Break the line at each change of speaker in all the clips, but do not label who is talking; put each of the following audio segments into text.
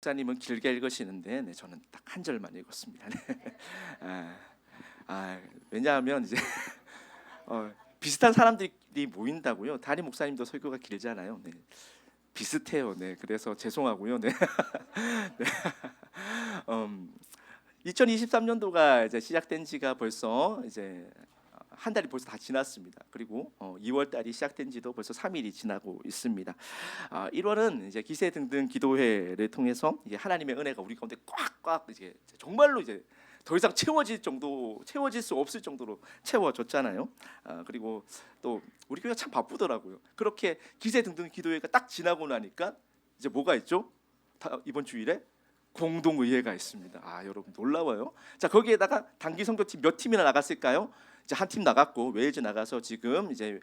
목사님은 길게 읽으시는데 저는 딱 한 절만 읽었습니다. 왜냐하면 이제 비슷한 사람들이 모인다고요. 담임 목사님도 설교가 길잖아요. 비슷해요. 그래서 죄송하고요. 2023년도가 이제 시작된 지가 벌써 이제 한 달이 벌써 다 지났습니다. 그리고 2월 달이 시작된 지도 벌써 3일이 지나고 있습니다. 1월은 이제 기세 등등 기도회를 통해서 이제 하나님의 은혜가 우리 가운데 꽉꽉 이제 정말로 이제 더 이상 채워질 수 없을 정도로 채워졌잖아요. 그리고 또 우리 교회가 참 바쁘더라고요. 그렇게 기세 등등 기도회가 딱 지나고 나니까 이제 뭐가 있죠? 이번 주일에 공동의회가 있습니다. 여러분 놀라워요. 자, 거기에다가 단기 선교팀 몇 팀이나 나갔을까요? 이제 한 팀 나갔고 웨일즈 나가서 지금 이제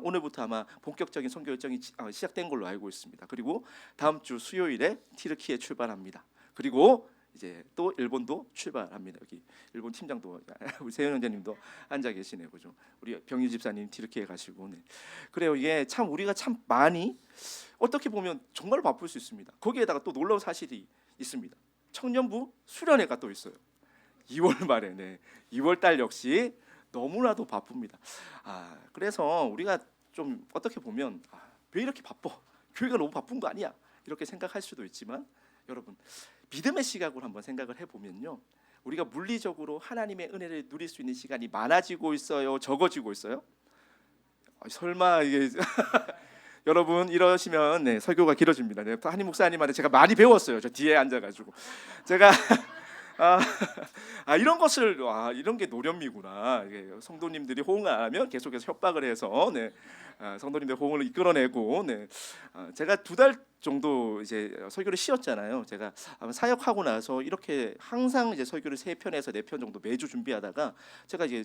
오늘부터 아마 본격적인 선교 일정이 시작된 걸로 알고 있습니다. 그리고 다음 주 수요일에 티르키에 출발합니다. 그리고 이제 또 일본도 출발합니다. 여기 일본 팀장도 우리 세현 형제님도 앉아 계시네요, 그죠? 우리 병유 집사님 티르키에 가시고. 그래요. 이게 참 우리가 참 많이 어떻게 보면 정말 바쁠 수 있습니다. 거기에다가 또 놀라운 사실이 있습니다. 청년부 수련회가 또 있어요. 2월 말에 2월 달 역시 너무나도 바쁩니다. 그래서 우리가 좀 어떻게 보면 왜 이렇게 바빠? 교회가 너무 바쁜 거 아니야? 이렇게 생각할 수도 있지만 여러분 믿음의 시각으로 한번 생각을 해보면요, 우리가 물리적으로 하나님의 은혜를 누릴 수 있는 시간이 많아지고 있어요? 적어지고 있어요? 설마 이게 여러분 이러시면 설교가 길어집니다. 한임 목사님한테 제가 많이 배웠어요. 저 뒤에 앉아가지고 제가 이런 것을 이런 게 노련미구나. 성도님들이 호응하면 계속해서 협박을 해서 성도님들 호응을 이끌어내고 제가 2달 정도 이제 설교를 쉬었잖아요. 제가 사역하고 나서 이렇게 항상 이제 설교를 3편에서 4편 정도 매주 준비하다가 제가 이제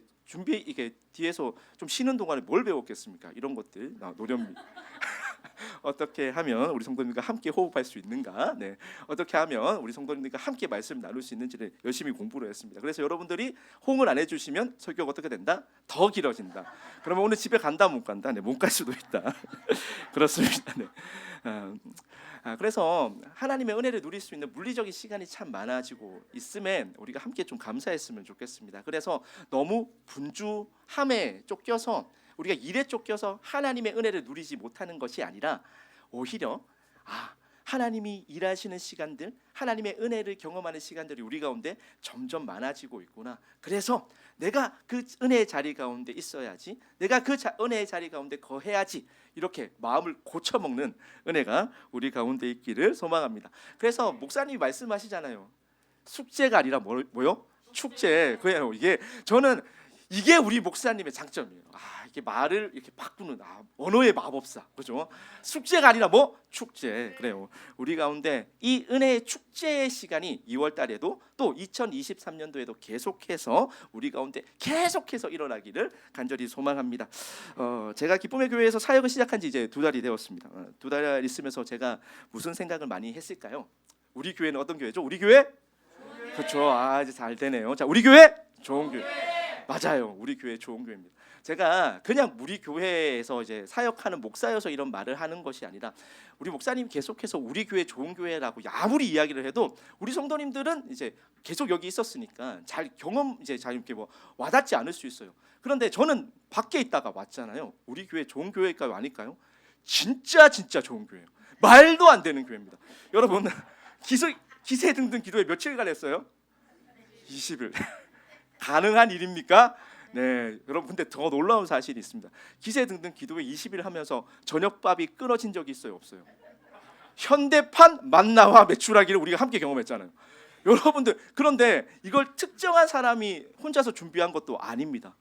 이게 뒤에서 좀 쉬는 동안에 뭘 배웠겠습니까? 이런 것들 노련미. 어떻게 하면 우리 성도님과 함께 호흡할 수 있는가? 어떻게 하면 우리 성도님들과 함께 말씀 나눌 수 있는지를 열심히 공부를 했습니다. 그래서 여러분들이 호응을 안 해주시면 설교가 어떻게 된다? 더 길어진다. 그러면 오늘 집에 간다 못 간다? 못 갈 수도 있다. 그렇습니다. 그래서 하나님의 은혜를 누릴 수 있는 물리적인 시간이 참 많아지고 있음에 우리가 함께 좀 감사했으면 좋겠습니다. 그래서 너무 분주함에 쫓겨서 우리가 일에 쫓겨서 하나님의 은혜를 누리지 못하는 것이 아니라 오히려 하나님이 일하시는 시간들, 하나님의 은혜를 경험하는 시간들이 우리 가운데 점점 많아지고 있구나. 그래서 내가 그 은혜의 자리 가운데 있어야지, 내가 그 은혜의 자리 가운데 거해야지, 이렇게 마음을 고쳐먹는 은혜가 우리 가운데 있기를 소망합니다. 그래서 목사님이 말씀하시잖아요. 숙제가 아니라 뭐요? 축제. 그래요. 이게 우리 목사님의 장점이에요. 이게 말을 이렇게 바꾸는 언어의 마법사, 그죠? 숙제가 아니라 축제. 그래요. 우리 가운데 이 은혜의 축제의 시간이 2월 달에도 또 2023년도에도 계속해서 우리 가운데 계속해서 일어나기를 간절히 소망합니다. 제가 기쁨의 교회에서 사역을 시작한 지 이제 2달이 되었습니다. 2달 있으면서 제가 무슨 생각을 많이 했을까요? 우리 교회는 어떤 교회죠? 우리 교회? 그렇죠. 이제 잘 되네요. 자, 우리 교회 좋은 교회. 맞아요. 우리 교회 좋은 교회입니다. 제가 그냥 우리 교회에서 이제 사역하는 목사여서 이런 말을 하는 것이 아니라 우리 목사님 계속해서 우리 교회 좋은 교회라고 아무리 이야기를 해도 우리 성도님들은 이제 계속 여기 있었으니까 잘 이렇게 와닿지 않을 수 있어요. 그런데 저는 밖에 있다가 왔잖아요. 우리 교회 좋은 교회일까요? 아닐까요? 진짜 좋은 교회예요. 말도 안 되는 교회입니다. 여러분 기세 등등 기도회 며칠간 했어요? 20일. 가능한 일입니까? 여러분 근데 더 놀라운 사실이 있습니다. 기세 등등 기도회 20일 하면서 저녁밥이 끊어진 적이 있어요? 없어요? 현대판 만나와 메추라기를 우리가 함께 경험했잖아요. 여러분들, 그런데 이걸 특정한 사람이 혼자서 준비한 것도 아닙니다.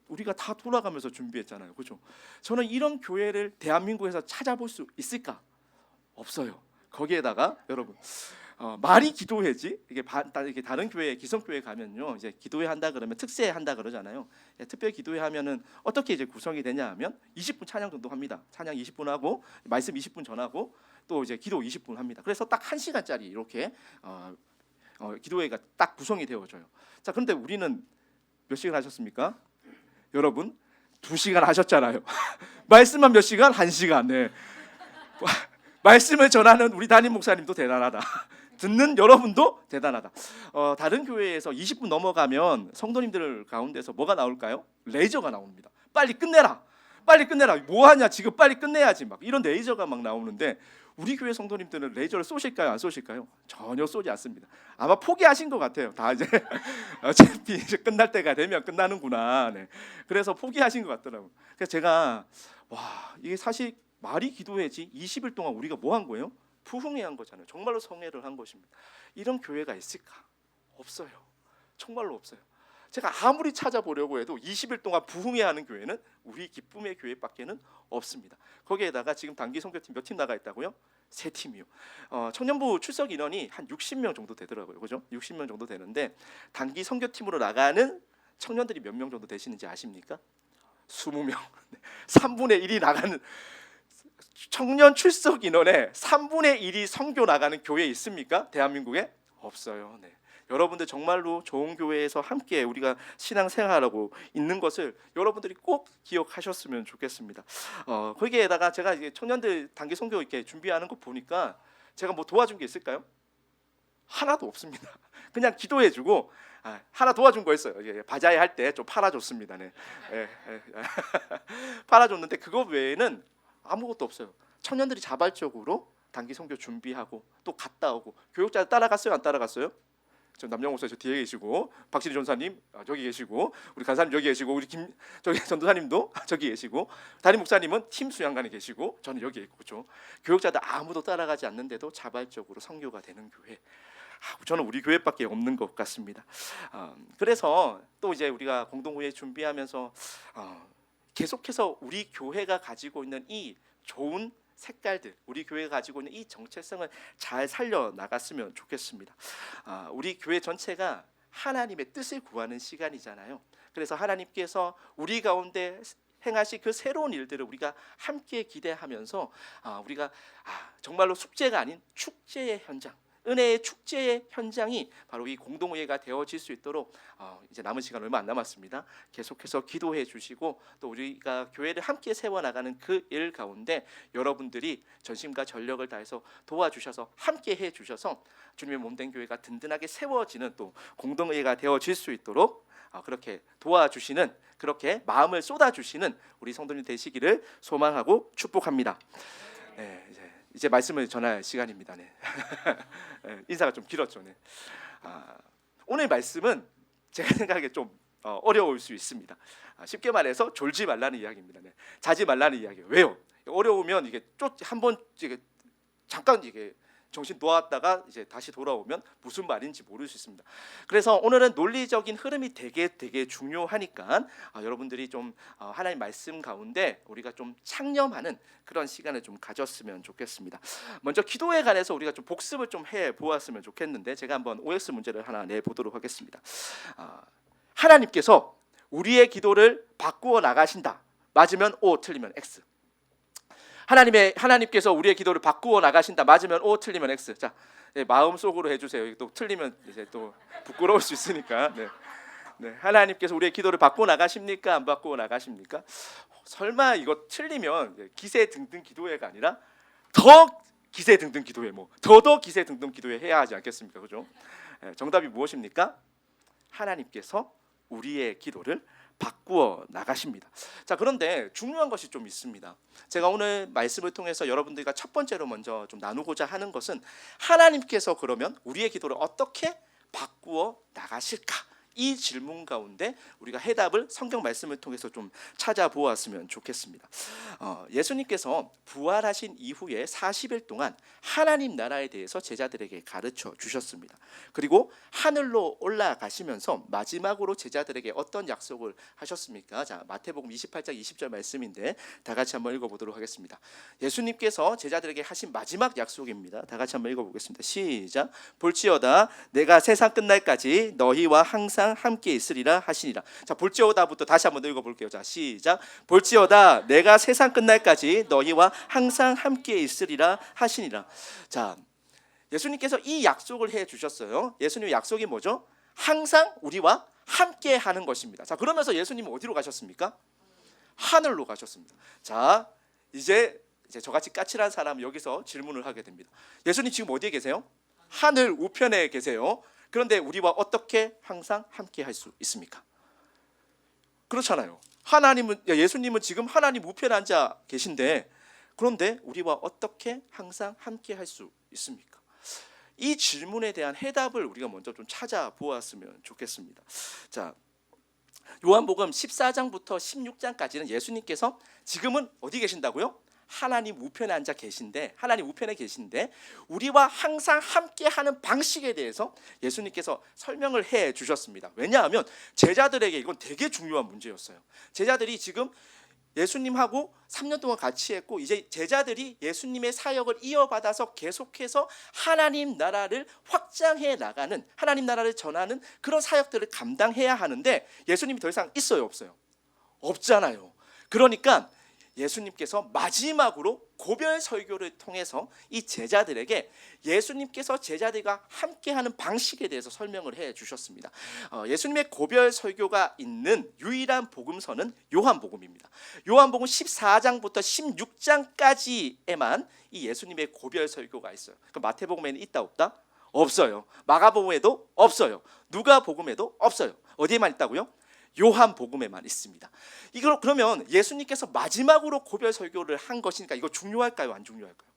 우리가 다 돌아가면서 준비했잖아요. 그렇죠? 저는 이런 교회를 대한민국에서 찾아볼 수 있을까? 없어요. 거기에다가 여러분 말이 기도회지, 이게 다른 교회, 기성교회 가면요, 이제 기도회 한다 그러면 특세 한다 그러잖아요. 특별 기도회 하면은 어떻게 이제 구성이 되냐 하면 20분 찬양 정도 합니다. 찬양 20분 하고 말씀 20분 전하고 또 이제 기도 20분 합니다. 그래서 딱 1시간짜리 이렇게 기도회가 딱 구성이 되어져요. 자, 그런데 우리는 몇 시간 하셨습니까? 여러분 2시간 하셨잖아요. 말씀만 몇 시간? 1시간. 말씀을 전하는 우리 담임 목사님도 대단하다. 듣는 여러분도 대단하다. 다른 교회에서 20분 넘어가면 성도님들 가운데서 뭐가 나올까요? 레이저가 나옵니다. 빨리 끝내라. 빨리 끝내라. 뭐 하냐? 지금 빨리 끝내야지. 막 이런 레이저가 막 나오는데 우리 교회 성도님들은 레이저를 쏘실까요? 안 쏘실까요? 전혀 쏘지 않습니다. 아마 포기하신 것 같아요. 다 이제 어차피 이제 끝날 때가 되면 끝나는구나. 네. 그래서 포기하신 것 같더라고요. 그래서 제가 이게 사실 말이 기도회지 20일 동안 우리가 뭐 한 거예요? 부흥회한 거잖아요. 정말로 성회를 한 것입니다. 이런 교회가 있을까? 없어요. 정말로 없어요. 제가 아무리 찾아보려고 해도 20일 동안 부흥회하는 교회는 우리 기쁨의 교회밖에는 없습니다. 거기에다가 지금 단기 선교팀 몇 팀 나가 있다고요? 3팀이요. 청년부 출석 인원이 한 60명 정도 되더라고요. 그죠? 60명 정도 되는데 단기 선교팀으로 나가는 청년들이 몇 명 정도 되시는지 아십니까? 20명. 3분의 1이 나가는 청년 출석 인원의 3분의 1이 선교 나가는 교회 있습니까? 대한민국에? 없어요. 네. 여러분들 정말로 좋은 교회에서 함께 우리가 신앙생활하고 있는 것을 여러분들이 꼭 기억하셨으면 좋겠습니다. 거기에다가 제가 이제 청년들 단기 선교 이렇게 준비하는 거 보니까 제가 뭐 도와준 게 있을까요? 하나도 없습니다. 그냥 기도해주고 하나 도와준 거 있어요. 바자회 할 때 좀 팔아줬습니다. 네. 팔아줬는데 그거 외에는 아무것도 없어요. 청년들이 자발적으로 단기 선교 준비하고 또 갔다 오고 교육자 따라갔어요? 안 따라갔어요? 저 남영 목사 저 뒤에 계시고 박신희 전사님 저기 계시고 우리 간사님 여기 계시고 우리 저기 전도사님도 저기 계시고 담임 목사님은 팀 수양관에 계시고 저는 여기 있고 그렇죠. 교육자들 아무도 따라가지 않는데도 자발적으로 선교가 되는 교회. 저는 우리 교회밖에 없는 것 같습니다. 그래서 또 이제 우리가 공동회의 준비하면서 계속해서 우리 교회가 가지고 있는 이 좋은 색깔들, 우리 교회가 가지고 있는 이 정체성을 잘 살려 나갔으면 좋겠습니다. 우리 교회 전체가 하나님의 뜻을 구하는 시간이잖아요. 그래서 하나님께서 우리 가운데 행하실 그 새로운 일들을 우리가 함께 기대하면서 우리가 정말로 숙제가 아닌 축제의 현장, 은혜의 축제의 현장이 바로 이 공동회의가 되어질 수 있도록 이제 남은 시간 얼마 안 남았습니다. 계속해서 기도해 주시고 또 우리가 교회를 함께 세워나가는 그 일 가운데 여러분들이 전심과 전력을 다해서 도와주셔서 함께 해주셔서 주님의 몸된 교회가 든든하게 세워지는 또 공동회의가 되어질 수 있도록 그렇게 도와주시는 그렇게 마음을 쏟아주시는 우리 성도님 되시기를 소망하고 축복합니다. 네, 이제 말씀을 전할 시간입니다. 네. 인사가 좀 길었죠. 네. 오늘 말씀은 제가 생각에 좀 어려울 수 있습니다. 쉽게 말해서 졸지 말라는 이야기입니다. 네. 자지 말라는 이야기예요. 왜요? 어려우면 이게 한번 잠깐 정신 놓았다가 이제 다시 돌아오면 무슨 말인지 모를 수 있습니다. 그래서 오늘은 논리적인 흐름이 되게 중요하니까 여러분들이 좀 하나님 말씀 가운데 우리가 좀 창념하는 그런 시간을 좀 가졌으면 좋겠습니다. 먼저 기도에 관해서 우리가 좀 복습을 좀 해 보았으면 좋겠는데 제가 한번 OX 문제를 하나 내 보도록 하겠습니다. 하나님께서 우리의 기도를 바꾸어 나가신다. 맞으면 O, 틀리면 X. 하나님께서 우리의 기도를 바꾸어 나가신다. 맞으면 O, 틀리면 X. 자, 마음 속으로 해주세요. 또 틀리면 이제 또 부끄러울 수 있으니까. 네. 하나님께서 우리의 기도를 바꾸어 나가십니까? 안 바꾸어 나가십니까? 설마 이거 틀리면 기세 등등 기도회가 아니라 더 기세 등등 기도회, 더 기세 등등 기도회 해야 하지 않겠습니까? 그죠? 정답이 무엇입니까? 하나님께서 우리의 기도를 바꾸어 나가십니다. 자, 그런데 중요한 것이 좀 있습니다. 제가 오늘 말씀을 통해서 여러분들과 첫 번째로 먼저 좀 나누고자 하는 것은 하나님께서 그러면 우리의 기도를 어떻게 바꾸어 나가실까? 이 질문 가운데 우리가 해답을 성경 말씀을 통해서 좀 찾아보았으면 좋겠습니다. 예수님께서 부활하신 이후에 40일 동안 하나님 나라에 대해서 제자들에게 가르쳐 주셨습니다. 그리고 하늘로 올라가시면서 마지막으로 제자들에게 어떤 약속을 하셨습니까? 자, 마태복음 28장 20절 말씀인데 다 같이 한번 읽어보도록 하겠습니다. 예수님께서 제자들에게 하신 마지막 약속입니다. 다 같이 한번 읽어보겠습니다. 시작. 볼지어다 내가 세상 끝날까지 너희와 항상 함께 있으리라 하시니라. 자, 볼지어다부터 다시 한번 읽어볼게요. 자, 시작. 볼지어다 내가 세상 끝날까지 너희와 항상 함께 있으리라 하시니라. 자, 예수님께서 이 약속을 해 주셨어요. 예수님의 약속이 뭐죠? 항상 우리와 함께 하는 것입니다. 자, 그러면서 예수님은 어디로 가셨습니까? 하늘로 가셨습니다. 자, 이제 이제 저같이 까칠한 사람은 여기서 질문을 하게 됩니다. 예수님 지금 어디에 계세요? 하늘 우편에 계세요. 그런데 우리와 어떻게 항상 함께 할 수 있습니까? 그렇잖아요. 예수님은 지금 하나님 우편에 앉아 계신데, 그런데 우리와 어떻게 항상 함께 할 수 있습니까? 이 질문에 대한 해답을 우리가 먼저 좀 찾아보았으면 좋겠습니다. 자, 요한복음 14장부터 16장까지는 예수님께서 지금은 어디 계신다고요? 하나님 우편에 앉아 계신데, 하나님 우편에 계신데 우리와 항상 함께하는 방식에 대해서 예수님께서 설명을 해 주셨습니다. 왜냐하면 제자들에게 이건 되게 중요한 문제였어요. 제자들이 지금 예수님하고 3년 동안 같이 했고, 이제 제자들이 예수님의 사역을 이어받아서 계속해서 하나님 나라를 확장해 나가는, 하나님 나라를 전하는 그런 사역들을 감당해야 하는데, 예수님이 더 이상 있어요, 없어요? 없잖아요. 그러니까 예수님께서 마지막으로 고별 설교를 통해서 이 제자들에게 예수님께서 제자들과 함께하는 방식에 대해서 설명을 해 주셨습니다. 예수님의 고별 설교가 있는 유일한 복음서는 요한복음입니다. 요한복음 14장부터 16장까지에만 이 예수님의 고별 설교가 있어요. 그럼 마태복음에는 있다 없다? 없어요. 마가복음에도 없어요. 누가복음에도 없어요. 어디에만 있다고요? 요한복음에만 있습니다. 이걸 그러면 예수님께서 마지막으로 고별 설교를 한 것이니까 이거 중요할까요? 안 중요할까요?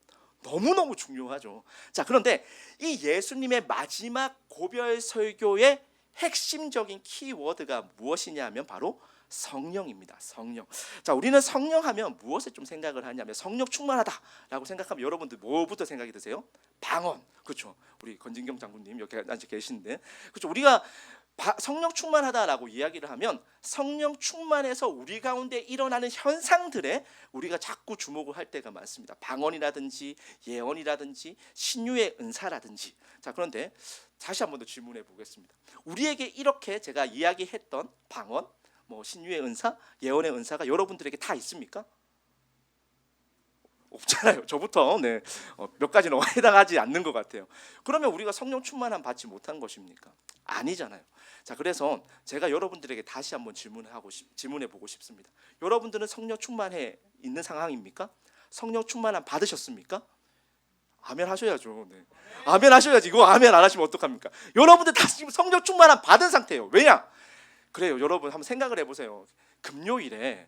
너무너무 중요하죠. 자, 그런데 이 예수님의 마지막 고별 설교의 핵심적인 키워드가 무엇이냐면 바로 성령입니다. 성령. 자, 우리는 성령하면 무엇을 좀 생각을 하냐면 성령 충만하다라고 생각하면 여러분들 뭐부터 생각이 드세요? 방언. 그렇죠. 우리 건진경 장군님 여기 앉아 계신데, 그렇죠. 우리가 성령 충만하다라고 이야기를 하면 성령 충만해서 우리 가운데 일어나는 현상들에 우리가 자꾸 주목을 할 때가 많습니다. 방언이라든지 예언이라든지 신유의 은사라든지. 자, 그런데 다시 한 번 더 질문해 보겠습니다. 우리에게 이렇게 제가 이야기했던 방언, 신유의 은사, 예언의 은사가 여러분들에게 다 있습니까? 없잖아요. 저부터 몇 가지는 해당하지 않는 것 같아요. 그러면 우리가 성령 충만함 받지 못한 것입니까? 아니잖아요. 자, 그래서 제가 여러분들에게 다시 한번 질문해 보고 싶습니다. 여러분들은 성령 충만해 있는 상황입니까? 성령 충만함 받으셨습니까? 아멘 하셔야죠. 네. 아멘 하셔야지. 이거 아멘 안 하시면 어떡합니까? 여러분들 다 지금 성령 충만함 받은 상태예요. 왜냐? 그래요. 여러분 한번 생각을 해보세요. 금요일에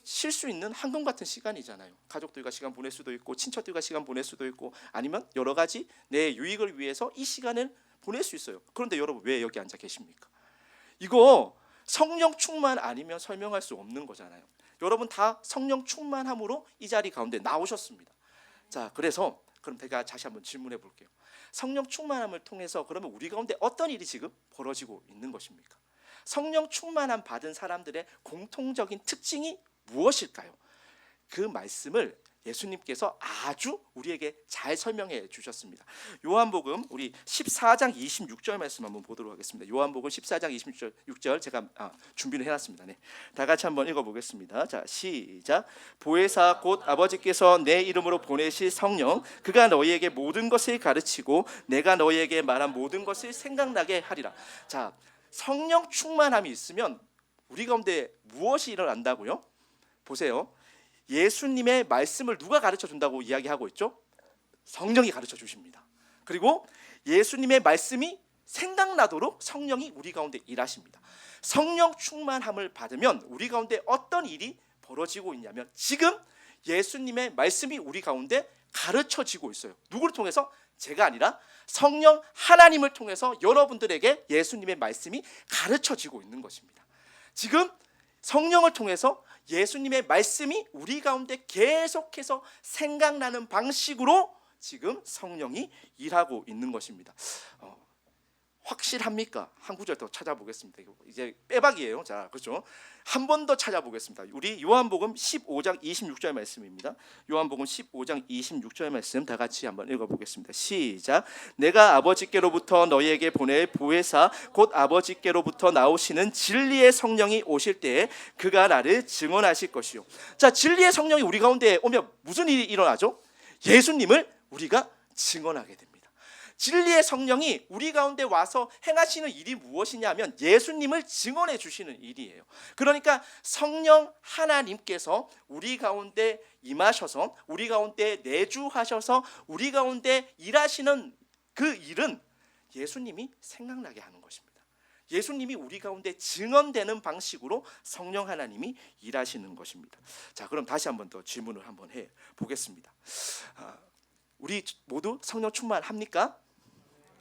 쉴 수 있는 황금 같은 시간이잖아요. 가족들과 시간 보낼 수도 있고, 친척들과 시간 보낼 수도 있고, 아니면 여러 가지 내 유익을 위해서 이 시간을 보낼 수 있어요. 그런데 여러분 왜 여기 앉아 계십니까? 이거 성령 충만 아니면 설명할 수 없는 거잖아요. 여러분 다 성령 충만함으로 이 자리 가운데 나오셨습니다. 자, 그래서 그럼 제가 다시 한번 질문해 볼게요. 성령 충만함을 통해서 그러면 우리 가운데 어떤 일이 지금 벌어지고 있는 것입니까? 성령 충만함 받은 사람들의 공통적인 특징이 무엇일까요? 그 말씀을 예수님께서 아주 우리에게 잘 설명해 주셨습니다. 요한복음 우리 14장 26절 말씀 한번 보도록 하겠습니다. 요한복음 14장 26절 제가 준비를 해놨습니다. 네, 다 같이 한번 읽어보겠습니다. 자, 시작. 보혜사 곧 아버지께서 내 이름으로 보내실 성령, 그가 너희에게 모든 것을 가르치고 내가 너희에게 말한 모든 것을 생각나게 하리라. 자, 성령 충만함이 있으면 우리 가운데 무엇이 일어난다고요? 보세요. 예수님의 말씀을 누가 가르쳐 준다고 이야기하고 있죠? 성령이 가르쳐 주십니다. 그리고 예수님의 말씀이 생각나도록 성령이 우리 가운데 일하십니다. 성령 충만함을 받으면 우리 가운데 어떤 일이 벌어지고 있냐면 지금 예수님의 말씀이 우리 가운데 가르쳐지고 있어요. 누구를 통해서? 제가 아니라 성령 하나님을 통해서 여러분들에게 예수님의 말씀이 가르쳐지고 있는 것입니다. 지금 성령을 통해서 예수님의 말씀이 우리 가운데 계속해서 생각나는 방식으로 지금 성령이 일하고 있는 것입니다. 확실합니까? 한 구절 더 찾아보겠습니다. 이제 빼박이에요. 자, 그렇죠? 한 번 더 찾아보겠습니다. 우리 요한복음 15장 26절 말씀입니다. 요한복음 15장 26절 말씀 다 같이 한번 읽어보겠습니다. 시작. 내가 아버지께로부터 너희에게 보낼 보혜사 곧 아버지께로부터 나오시는 진리의 성령이 오실 때에 그가 나를 증언하실 것이요. 자, 진리의 성령이 우리 가운데 오면 무슨 일이 일어나죠? 예수님을 우리가 증언하게 됩니다. 진리의 성령이 우리 가운데 와서 행하시는 일이 무엇이냐면 예수님을 증언해 주시는 일이에요. 그러니까 성령 하나님께서 우리 가운데 임하셔서 우리 가운데 내주하셔서 우리 가운데 일하시는 그 일은 예수님이 생각나게 하는 것입니다. 예수님이 우리 가운데 증언되는 방식으로 성령 하나님이 일하시는 것입니다. 자, 그럼 다시 한번 더 질문을 한번 해 보겠습니다. 우리 모두 성령 충만합니까?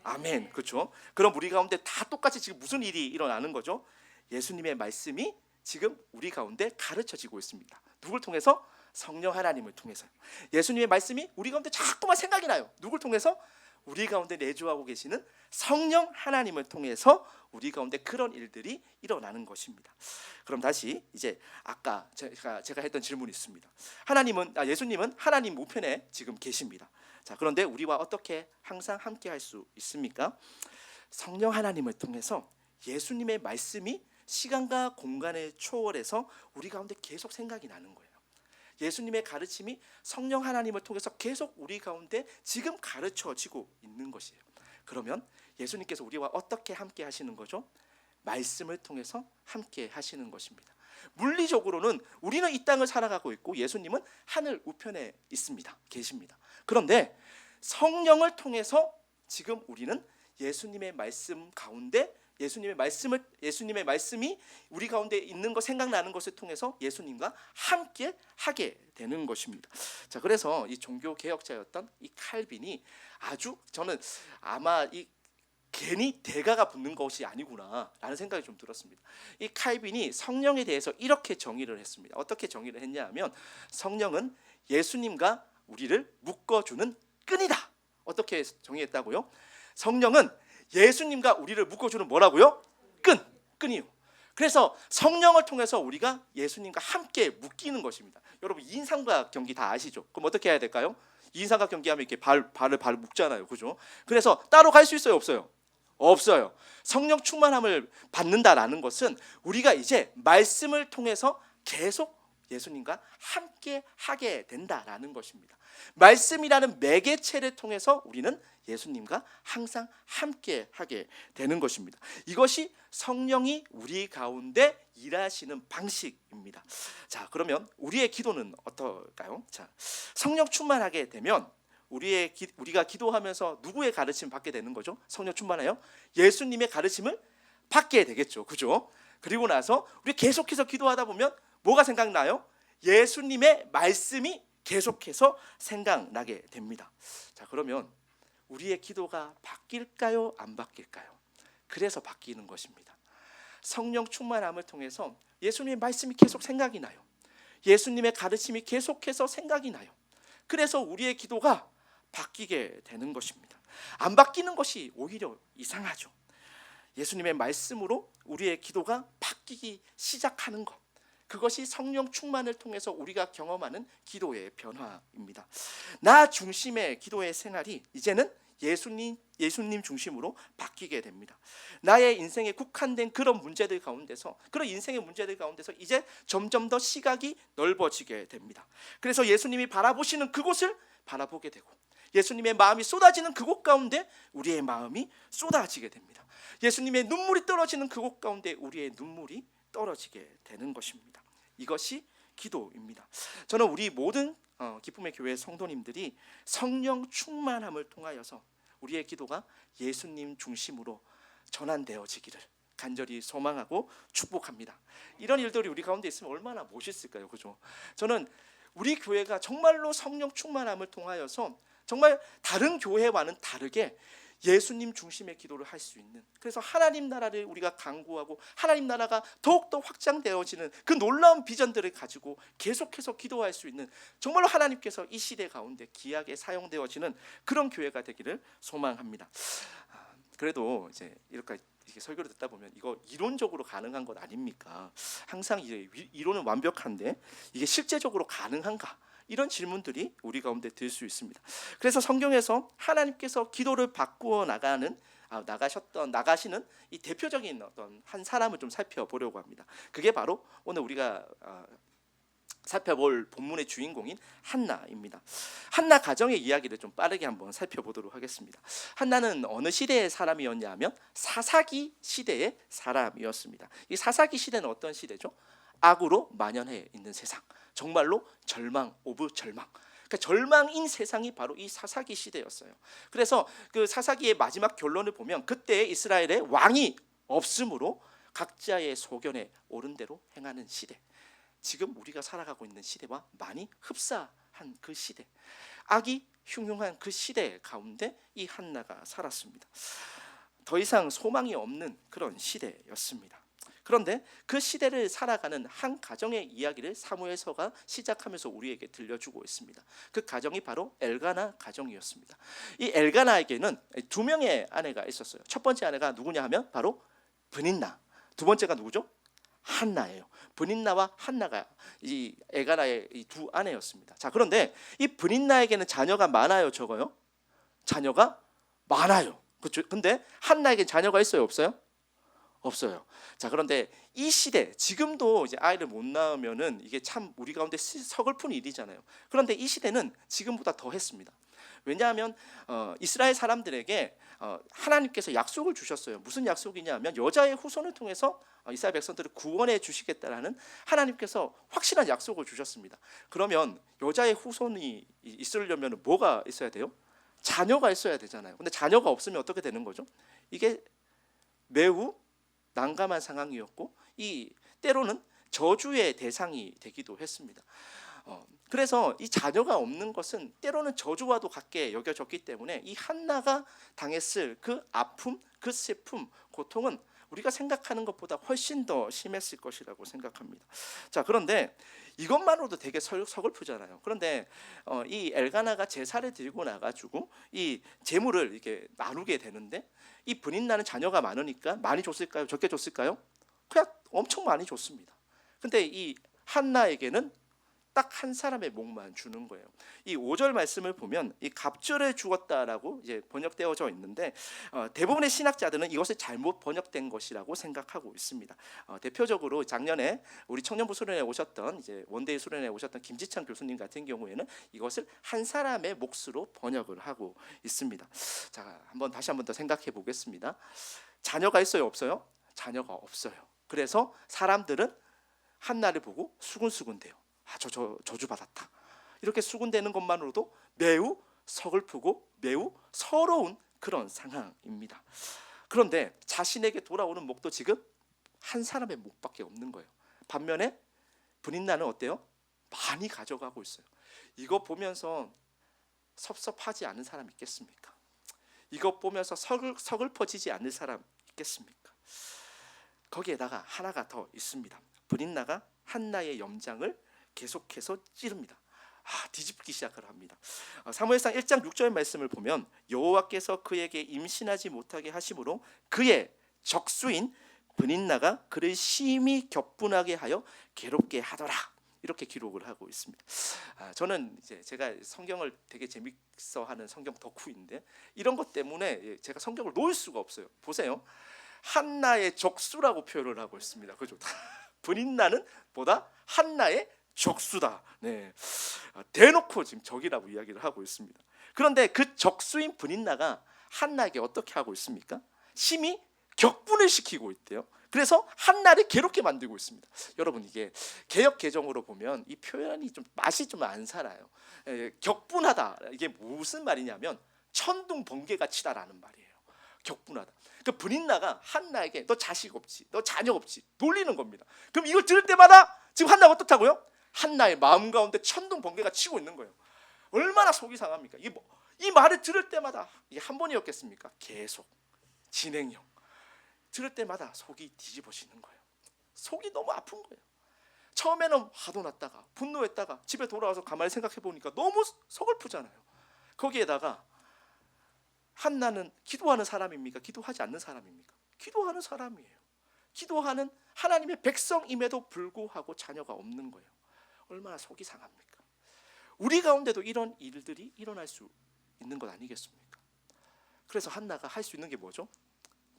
아멘. 그렇죠? 그럼 우리 가운데 다 똑같이 지금 무슨 일이 일어나는 거죠? 예수님의 말씀이 지금 우리 가운데 가르쳐지고 있습니다. 누굴 통해서? 성령 하나님을 통해서요. 예수님의 말씀이 우리 가운데 자꾸만 생각이 나요. 누굴 통해서? 우리 가운데 내주하고 계시는 성령 하나님을 통해서 우리 가운데 그런 일들이 일어나는 것입니다. 그럼 다시 이제 아까 제가 했던 질문이 있습니다. 예수님은 하나님 우편에 지금 계십니다. 자, 그런데 우리와 어떻게 항상 함께 할 수 있습니까? 성령 하나님을 통해서 예수님의 말씀이 시간과 공간을 초월해서 우리 가운데 계속 생각이 나는 거예요. 예수님의 가르침이 성령 하나님을 통해서 계속 우리 가운데 지금 가르쳐지고 있는 것이에요. 그러면 예수님께서 우리와 어떻게 함께 하시는 거죠? 말씀을 통해서 함께 하시는 것입니다. 물리적으로는 우리는 이 땅을 살아가고 있고 예수님은 하늘 우편에 있습니다. 계십니다. 그런데 성령을 통해서 지금 우리는 예수님의 말씀 가운데 예수님의 말씀이 우리 가운데 있는 거 생각나는 것을 통해서 예수님과 함께 하게 되는 것입니다. 자, 그래서 이 종교 개혁자였던 이 칼빈이 저는 아마 이 괜히 대가가 붙는 것이 아니구나라는 생각이 좀 들었습니다. 이 칼빈이 성령에 대해서 이렇게 정의를 했습니다. 어떻게 정의를 했냐면 성령은 예수님과 우리를 묶어주는 끈이다. 어떻게 정의했다고요? 성령은 예수님과 우리를 묶어주는 뭐라고요? 끈이요. 그래서 성령을 통해서 우리가 예수님과 함께 묶이는 것입니다. 여러분 이인삼각 경기 다 아시죠? 그럼 어떻게 해야 될까요? 이인삼각 경기하면 이렇게 발을 묶잖아요, 그죠? 그래서 따로 갈 수 있어요, 없어요? 없어요. 성령 충만함을 받는다라는 것은 우리가 이제 말씀을 통해서 계속 예수님과 함께 하게 된다라는 것입니다. 말씀이라는 매개체를 통해서 우리는 예수님과 항상 함께 하게 되는 것입니다. 이것이 성령이 우리 가운데 일하시는 방식입니다. 자, 그러면 우리의 기도는 어떨까요? 자, 성령 충만하게 되면 우리가 기도하면서 누구의 가르침 받게 되는 거죠? 성령 충만하여 예수님의 가르침을 받게 되겠죠. 그죠? 그리고 나서 우리 계속해서 기도하다 보면 뭐가 생각나요? 예수님의 말씀이 계속해서 생각나게 됩니다. 자, 그러면 우리의 기도가 바뀔까요? 안 바뀔까요? 그래서 바뀌는 것입니다. 성령 충만함을 통해서 예수님의 말씀이 계속 생각이 나요. 예수님의 가르침이 계속해서 생각이 나요. 그래서 우리의 기도가 바뀌게 되는 것입니다. 안 바뀌는 것이 오히려 이상하죠. 예수님의 말씀으로 우리의 기도가 바뀌기 시작하는 것, 그것이 성령 충만을 통해서 우리가 경험하는 기도의 변화입니다. 나 중심의 기도의 생활이 이제는 예수님 중심으로 바뀌게 됩니다. 나의 인생에 국한된 그런 문제들 가운데서, 그런 인생의 문제들 가운데서 이제 점점 더 시각이 넓어지게 됩니다. 그래서 예수님이 바라보시는 그곳을 바라보게 되고, 예수님의 마음이 쏟아지는 그곳 가운데 우리의 마음이 쏟아지게 됩니다. 예수님의 눈물이 떨어지는 그곳 가운데 우리의 눈물이 떨어지게 되는 것입니다. 이것이 기도입니다. 저는 우리 모든 기쁨의 교회 성도님들이 성령 충만함을 통하여서 우리의 기도가 예수님 중심으로 전환되어지기를 간절히 소망하고 축복합니다. 이런 일들이 우리 가운데 있으면 얼마나 멋있을까요? 그죠? 저는 우리 교회가 정말로 성령 충만함을 통하여서 정말 다른 교회와는 다르게 예수님 중심의 기도를 할 수 있는, 그래서 하나님 나라를 우리가 강구하고 하나님 나라가 더욱더 확장되어지는 그 놀라운 비전들을 가지고 계속해서 기도할 수 있는, 정말로 하나님께서 이 시대 가운데 귀하게 사용되어지는 그런 교회가 되기를 소망합니다. 그래도 이제 이렇게 설교를 듣다 보면 이거 이론적으로 가능한 것 아닙니까? 항상 이제 이론은 완벽한데 이게 실제적으로 가능한가? 이런 질문들이 우리 가운데 들 수 있습니다. 그래서 성경에서 하나님께서 기도를 바꾸어 나가시는 이 대표적인 어떤 한 사람을 좀 살펴보려고 합니다. 그게 바로 오늘 우리가 살펴볼 본문의 주인공인 한나입니다. 한나 가정의 이야기를 좀 빠르게 한번 살펴보도록 하겠습니다. 한나는 어느 시대의 사람이었냐 하면 사사기 시대의 사람이었습니다. 이 사사기 시대는 어떤 시대죠? 악으로 만연해 있는 세상, 정말로 절망 오브 절망, 그러니까 절망인 세상이 바로 이 사사기 시대였어요. 그래서 그 사사기의 마지막 결론을 보면 그때 이스라엘의 왕이 없으므로 각자의 소견에 옳은 대로 행하는 시대, 지금 우리가 살아가고 있는 시대와 많이 흡사한 그 시대, 악이 흉흉한 그 시대 가운데 이 한나가 살았습니다. 더 이상 소망이 없는 그런 시대였습니다. 그런데 그 시대를 살아가는 한 가정의 이야기를 사무엘서가 시작하면서 우리에게 들려주고 있습니다. 그 가정이 바로 엘가나 가정이었습니다. 이 엘가나에게는 두 명의 아내가 있었어요. 첫 번째 아내가 누구냐 하면 바로 브닌나, 두 번째가 누구죠? 한나예요. 브닌나와 한나가 이 엘가나의 이 두 아내였습니다. 자, 그런데 이 브닌나에게는 자녀가 많아요, 적어요? 자녀가 많아요. 그렇죠? 근데 한나에게 자녀가 있어요, 없어요? 없어요. 자, 그런데 이 시대, 지금도 이제 아이를 못 낳으면은 이게 참 우리 가운데 서글픈 일이잖아요. 그런데 이 시대는 지금보다 더 했습니다. 왜냐하면 이스라엘 사람들에게 하나님께서 약속을 주셨어요. 무슨 약속이냐면 여자의 후손을 통해서 이스라엘 백성들을 구원해 주시겠다라는 하나님께서 확실한 약속을 주셨습니다. 그러면 여자의 후손이 있으려면 뭐가 있어야 돼요? 자녀가 있어야 되잖아요. 근데 자녀가 없으면 어떻게 되는 거죠? 이게 매우 난감한 상황이었고 이 때로는 저주의 대상이 되기도 했습니다. 그래서 이 자녀가 없는 것은 때로는 저주와도 같게 여겨졌기 때문에 이 한나가 당했을 그 아픔, 그 슬픔, 고통은 우리가 생각하는 것보다 훨씬 더 심했을 것이라고 생각합니다. 자, 그런데 이것만으로도 되게 서글프잖아요. 그런데 이 엘가나가 제사를 들고 나가지고 이 재물을 이렇게 나누게 되는데 이 브닌나는 자녀가 많으니까 많이 줬을까요? 적게 줬을까요? 그냥 엄청 많이 줬습니다. 근데 이 한나에게는 딱 한 사람의 목만 주는 거예요. 이 5절 말씀을 보면 이 갑절을 주었다라고 이제 번역되어져 있는데 대부분의 신학자들은 이것을 잘못 번역된 것이라고 생각하고 있습니다. 대표적으로 작년에 우리 청년부 수련회 오셨던 이제 원데이 수련회 오셨던 김지창 교수님 같은 경우에는 이것을 한 사람의 몫으로 번역을 하고 있습니다. 자, 다시 한번 더 생각해 보겠습니다. 자녀가 있어요, 없어요? 자녀가 없어요. 그래서 사람들은 한나를 보고 수군수군대요. 저주받았다. 이렇게 수군대는 것만으로도 매우 서글프고 매우 서러운 그런 상황입니다. 그런데 자신에게 돌아오는 목도 지금 한 사람의 목밖에 없는 거예요. 반면에 브닌나는 어때요? 많이 가져가고 있어요. 이거 보면서 섭섭하지 않은 사람 있겠습니까? 이거 보면서 서글퍼지지 않을 사람 있겠습니까? 거기에다가 하나가 더 있습니다. 브닌나가 한나의 염장을 계속해서 찌릅니다. 뒤집기 시작을 합니다. 사무엘상 1장 6절 말씀을 보면 여호와께서 그에게 임신하지 못하게 하심으로 그의 적수인 브닌나가 그를 심히 격분하게 하여 괴롭게 하더라. 이렇게 기록을 하고 있습니다. 저는 이제 제가 성경을 되게 재밌어하는 성경 덕후인데 이런 것 때문에 제가 성경을 놓을 수가 없어요. 보세요. 한나의 적수라고 표현을 하고 있습니다. 그죠? 브닌나는 보다 한나의 적수다. 네, 대놓고 지금 적이라고 이야기를 하고 있습니다. 그런데 그 적수인 브닌나가 한나에게 어떻게 하고 있습니까? 심히 격분을 시키고 있대요. 그래서 한나를 괴롭게 만들고 있습니다. 여러분, 이게 개역 개정으로 보면 이 표현이 좀 맛이 좀 안 살아요. 격분하다, 이게 무슨 말이냐면 천둥 번개가 치다라는 말이에요. 격분하다. 그 브닌나가 한나에게 너 자식 없지, 너 자녀 없지 놀리는 겁니다. 그럼 이걸 들을 때마다 지금 한나가 어떻다고요? 한나의 마음 가운데 천둥 번개가 치고 있는 거예요. 얼마나 속이 상합니까? 이 말을 들을 때마다 이게 한 번이었겠습니까? 계속 진행형 들을 때마다 속이 뒤집어지는 거예요. 속이 너무 아픈 거예요. 처음에는 화도 났다가 분노했다가 집에 돌아와서 가만히 생각해 보니까 너무 서글프잖아요. 거기에다가 한나는 기도하는 사람입니까? 기도하지 않는 사람입니까? 기도하는 사람이에요. 기도하는 하나님의 백성임에도 불구하고 자녀가 없는 거예요. 얼마나 속이 상합니까? 우리 가운데도 이런 일들이 일어날 수 있는 것 아니겠습니까? 그래서 한나가 할 수 있는 게 뭐죠?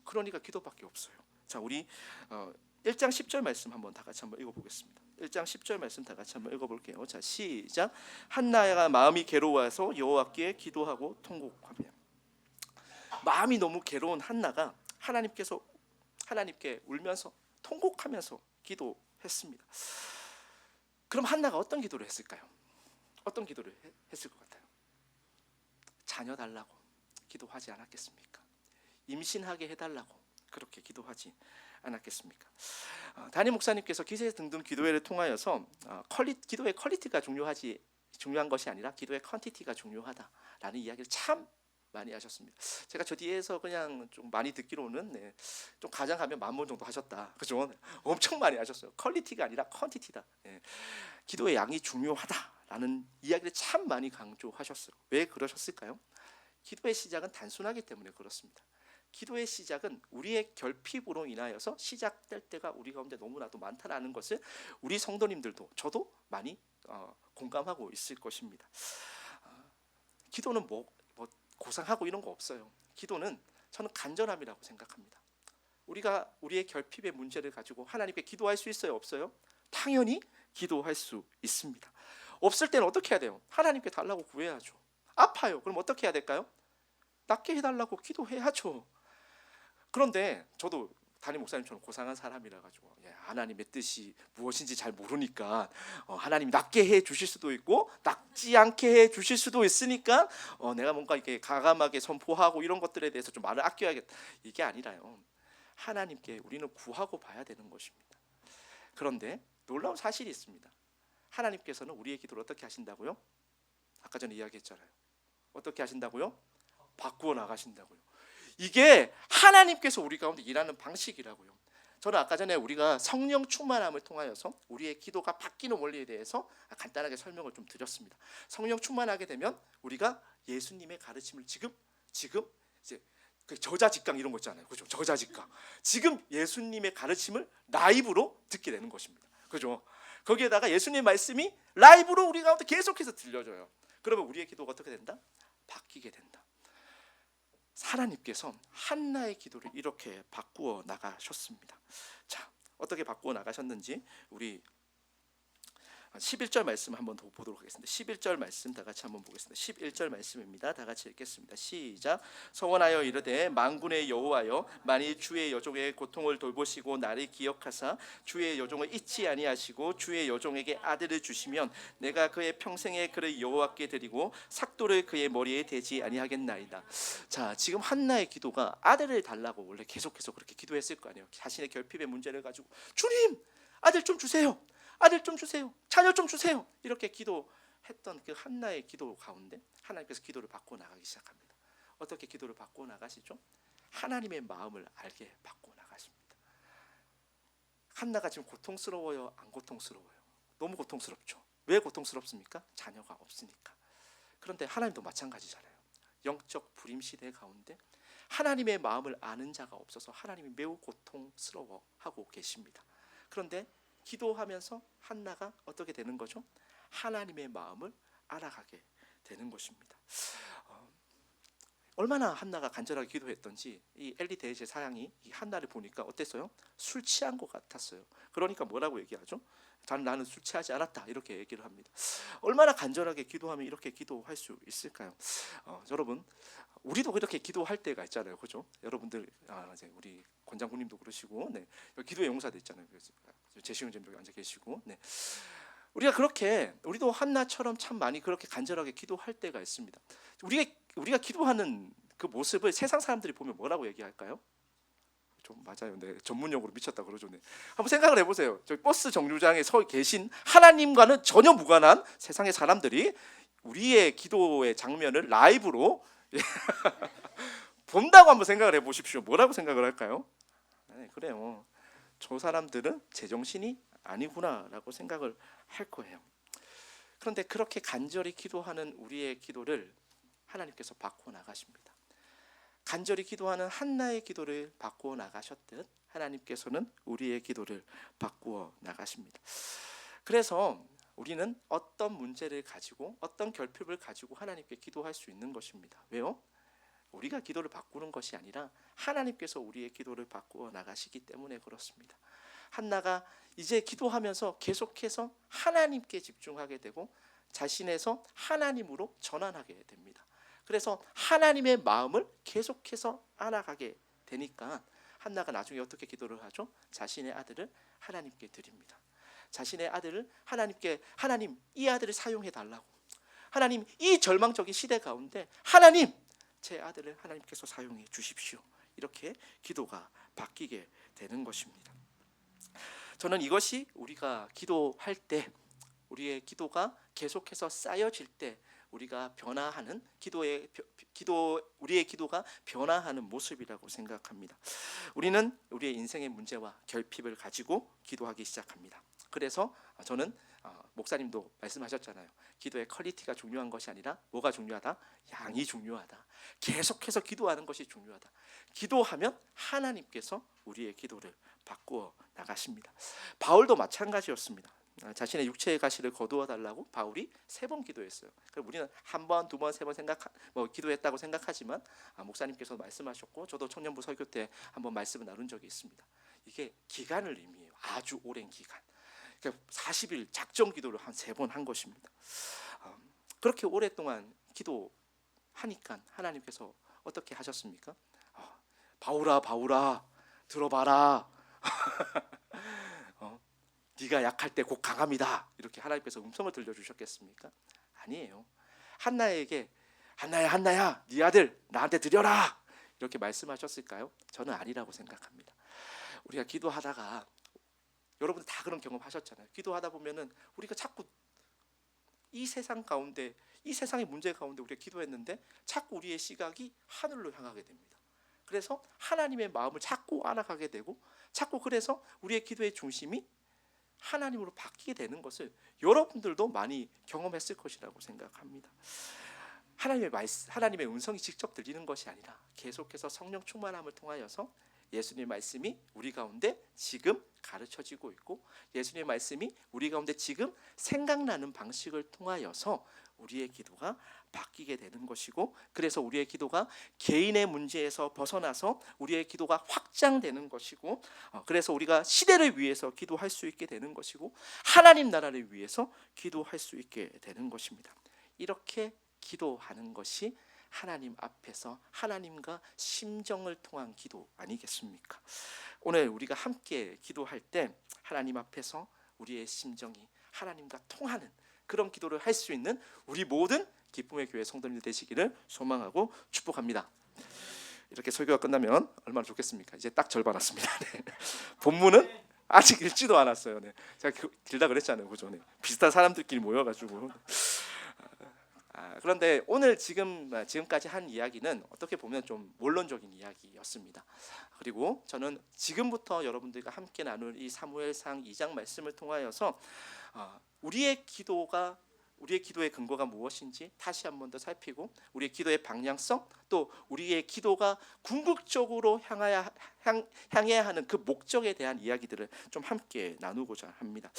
그러니까 기도밖에 없어요. 자, 우리 1장 10절 말씀 다 같이 한번 읽어보겠습니다. 1장 10절 말씀 다 같이 한번 읽어볼게요. 자, 시작. 한나가 마음이 괴로워서 여호와께 기도하고 통곡하며. 마음이 너무 괴로운 한나가 하나님께 울면서 통곡하면서 기도했습니다. 그럼 한나가 어떤 기도를 했을까요? 어떤 기도를 했을 것 같아요? 자녀 달라고 기도하지 않았겠습니까? 임신하게 해달라고 그렇게 기도하지 않았겠습니까? 담임 목사님께서 기세 등등 기도회를 통하여서 기도의 퀄리티가 중요한 것이 아니라 기도의 퀀티티가 중요하다라는 이야기를 참 많이 하셨습니다. 제가 저 뒤에서 그냥 좀 많이 듣기로는 좀 가장하면 10,000번 정도 하셨다. 그죠? 엄청 많이 하셨어요. 퀄리티가 아니라 퀀티티다. 기도의 양이 중요하다라는 이야기를 참 많이 강조하셨어요. 왜 그러셨을까요? 기도의 시작은 단순하기 때문에 그렇습니다. 기도의 시작은 우리의 결핍으로 인하여서 시작될 때가 우리 가운데 너무나도 많다라는 것을 우리 성도님들도 저도 많이 공감하고 있을 것입니다. 기도는 뭐 고상하고 이런 거 없어요. 기도는 저는 간절함이라고 생각합니다. 우리가 우리의 결핍의 문제를 가지고 하나님께 기도할 수 있어요? 없어요? 당연히 기도할 수 있습니다. 없을 때는 어떻게 해야 돼요? 하나님께 달라고 구해야죠. 아파요. 그럼 어떻게 해야 될까요? 낫게 해달라고 기도해야죠. 그런데 저도 담임 목사님처럼 고상한 사람이라 가지고 하나님의 뜻이 무엇인지 잘 모르니까 하나님이 낫게 해 주실 수도 있고 낫지 않게 해 주실 수도 있으니까 내가 뭔가 이렇게 가감하게 선포하고 이런 것들에 대해서 좀 말을 아껴야겠다. 이게 아니라요. 하나님께 우리는 구하고 봐야 되는 것입니다. 그런데 놀라운 사실이 있습니다. 하나님께서는 우리의 기도를 어떻게 하신다고요? 아까 전에 이야기했잖아요. 어떻게 하신다고요? 바꾸어 나가신다고요. 이게 하나님께서 우리 가운데 일하는 방식이라고요. 저는 아까 전에 우리가 성령 충만함을 통하여서 우리의 기도가 바뀌는 원리에 대해서 간단하게 설명을 좀 드렸습니다. 성령 충만하게 되면 우리가 예수님의 가르침을 지금 이제 그 저자직강 이런 거 있잖아요. 그죠? 저자직강. 지금 예수님의 가르침을 라이브로 듣게 되는 것입니다. 그죠? 거기에다가 예수님의 말씀이 라이브로 우리 가운데 계속해서 들려져요. 그러면 우리의 기도가 어떻게 된다? 바뀌게 된다. 하나님께서 한나의 기도를 이렇게 바꾸어 나가셨습니다. 자, 어떻게 바꾸어 나가셨는지 우리 11절 말씀 한번 더 보도록 하겠습니다. 11절 말씀 다 같이 한번 보겠습니다. 11절 말씀입니다. 다 같이 읽겠습니다. 시작. 서원하여 이르되 만군의 여호와여 만일 주의 여종의 고통을 돌보시고 나를 기억하사 주의 여종을 잊지 아니하시고 주의 여종에게 아들을 주시면 내가 그의 평생에 그를 여호와께 드리고 삭도를 그의 머리에 대지 아니하겠나이다. 자, 지금 한나의 기도가 아들을 달라고 원래 계속해서 그렇게 기도했을 거 아니에요. 자신의 결핍의 문제를 가지고 주님 아들 좀 주세요. 아들 좀 주세요. 자녀 좀 주세요. 이렇게 기도했던 그 한나의 기도 가운데 하나님께서 기도를 바꿔 나가기 시작합니다. 어떻게 기도를 바꿔 나가시죠? 하나님의 마음을 알게 바꿔 나가십니다. 한나가 지금 고통스러워요? 안 고통스러워요? 너무 고통스럽죠. 왜 고통스럽습니까? 자녀가 없으니까. 그런데 하나님도 마찬가지잖아요. 영적 불임 시대 가운데 하나님의 마음을 아는 자가 없어서 하나님이 매우 고통스러워하고 계십니다. 그런데 기도하면서 한나가 어떻게 되는 거죠? 하나님의 마음을 알아가게 되는 것입니다. 얼마나 한나가 간절하게 기도했던지 이 엘리 대제 사양이 이 한나를 보니까 어땠어요? 술 취한 것 같았어요. 그러니까 뭐라고 얘기하죠? 나는 술 취하지 않았다 이렇게 얘기를 합니다. 얼마나 간절하게 기도하면 이렇게 기도할 수 있을까요? 여러분 우리도 그렇게 기도할 때가 있잖아요, 그죠? 여러분들 우리 권장군님도 그러시고, 기도의 용사도 있잖아요. 제시훈님 여기 앉아 계시고, 우리가 그렇게 우리도 한나처럼 참 많이 그렇게 간절하게 기도할 때가 있습니다. 우리가 기도하는 그 모습을 세상 사람들이 보면 뭐라고 얘기할까요? 좀 맞아요. 전문용어로 미쳤다 그러죠. 한번 생각을 해보세요. 저기 버스 정류장에 서 계신 하나님과는 전혀 무관한 세상의 사람들이 우리의 기도의 장면을 라이브로 본다고 한번 생각을 해보십시오. 뭐라고 생각을 할까요? 그래요. 저 사람들은 제정신이 아니구나라고 생각을 할 거예요. 그런데 그렇게 간절히 기도하는 우리의 기도를 하나님께서 바꾸어 나가십니다. 간절히 기도하는 한나의 기도를 바꾸어 나가셨듯 하나님께서는 우리의 기도를 바꾸어 나가십니다. 그래서 우리는 어떤 문제를 가지고 어떤 결핍을 가지고 하나님께 기도할 수 있는 것입니다. 왜요? 우리가 기도를 바꾸는 것이 아니라 하나님께서 우리의 기도를 바꾸어 나가시기 때문에 그렇습니다. 한나가 이제 기도하면서 계속해서 하나님께 집중하게 되고 자신에서 하나님으로 전환하게 됩니다. 그래서 하나님의 마음을 계속해서 알아가게 되니까 한나가 나중에 어떻게 기도를 하죠? 자신의 아들을 하나님께 드립니다. 자신의 아들을 하나님께, 하나님 이 아들을 사용해 달라고, 하나님 이 절망적인 시대 가운데 하나님 제 아들을 하나님께서 사용해 주십시오. 이렇게 기도가 바뀌게 되는 것입니다. 저는 이것이 우리가 기도할 때, 우리의 기도가 계속해서 쌓여질 때 우리가 변화하는 우리의 기도가 변화하는 모습이라고 생각합니다. 우리는 우리의 인생의 문제와 결핍을 가지고 기도하기 시작합니다. 그래서 저는 목사님도 말씀하셨잖아요. 기도의 퀄리티가 중요한 것이 아니라 뭐가 중요하다? 양이 중요하다. 계속해서 기도하는 것이 중요하다. 기도하면 하나님께서 우리의 기도를 바꾸어 나가십니다. 바울도 마찬가지였습니다. 자신의 육체의 가시를 거두어 달라고 바울이 3번 기도했어요. 그럼 우리는 1번, 2번, 3번 기도했다고 생각하지만 목사님께서 말씀하셨고 저도 청년부 설교 때 한번 말씀을 나눈 적이 있습니다. 이게 기간을 의미해요. 아주 오랜 기간. 그러니까 40일 작정 기도를 한 3번 한 것입니다. 그렇게 오랫동안 기도하니까 하나님께서 어떻게 하셨습니까? 바울아 바울아 들어봐라. 네가 약할 때 곧 강합니다. 이렇게 하나님께서 음성을 들려주셨겠습니까? 아니에요. 한나에게 한나야 네 아들 나한테 드려라 이렇게 말씀하셨을까요? 저는 아니라고 생각합니다. 우리가 기도하다가 여러분들 다 그런 경험 하셨잖아요. 기도하다 보면은 우리가 자꾸 이 세상 가운데, 이 세상의 문제 가운데 우리가 기도했는데 자꾸 우리의 시각이 하늘로 향하게 됩니다. 그래서 하나님의 마음을 자꾸 알아가게 되고 자꾸 그래서 우리의 기도의 중심이 하나님으로 바뀌게 되는 것을 여러분들도 많이 경험했을 것이라고 생각합니다. 하나님의 음성이 직접 들리는 것이 아니라 계속해서 성령 충만함을 통하여서 예수님의 말씀이 우리 가운데 지금 가르쳐지고 있고 예수님의 말씀이 우리 가운데 지금 생각나는 방식을 통하여서 우리의 기도가 바뀌게 되는 것이고, 그래서 우리의 기도가 개인의 문제에서 벗어나서 우리의 기도가 확장되는 것이고, 그래서 우리가 시대를 위해서 기도할 수 있게 되는 것이고 하나님 나라를 위해서 기도할 수 있게 되는 것입니다. 이렇게 기도하는 것이 하나님 앞에서 하나님과 심정을 통한 기도 아니겠습니까? 오늘 우리가 함께 기도할 때 하나님 앞에서 우리의 심정이 하나님과 통하는 그런 기도를 할 수 있는 우리 모든 기쁨의 교회 성도님들 되시기를 소망하고 축복합니다. 이렇게 설교가 끝나면 얼마나 좋겠습니까? 이제 딱 절반 왔습니다. 네. 본문은 아직 읽지도 않았어요. 네. 제가 길다 그랬잖아요, 그죠? 네. 비슷한 사람들끼리 모여가지고. 그런데 오늘 지금까지 한 이야기는 어떻게 보면 좀 원론적인 이야기였습니다. 그리고 저는 지금부터 여러분들과 함께 나눌 이 사무엘상 2장 말씀을 통하여서 우리의 기도의 근거가 무엇인지 다시 한 번 더 살피고 우리의 기도의 방향성, 또 우리의 기도가 궁극적으로 향해야 하는 그 목적에 대한 이야기들을 좀 함께 나누고자 합니다.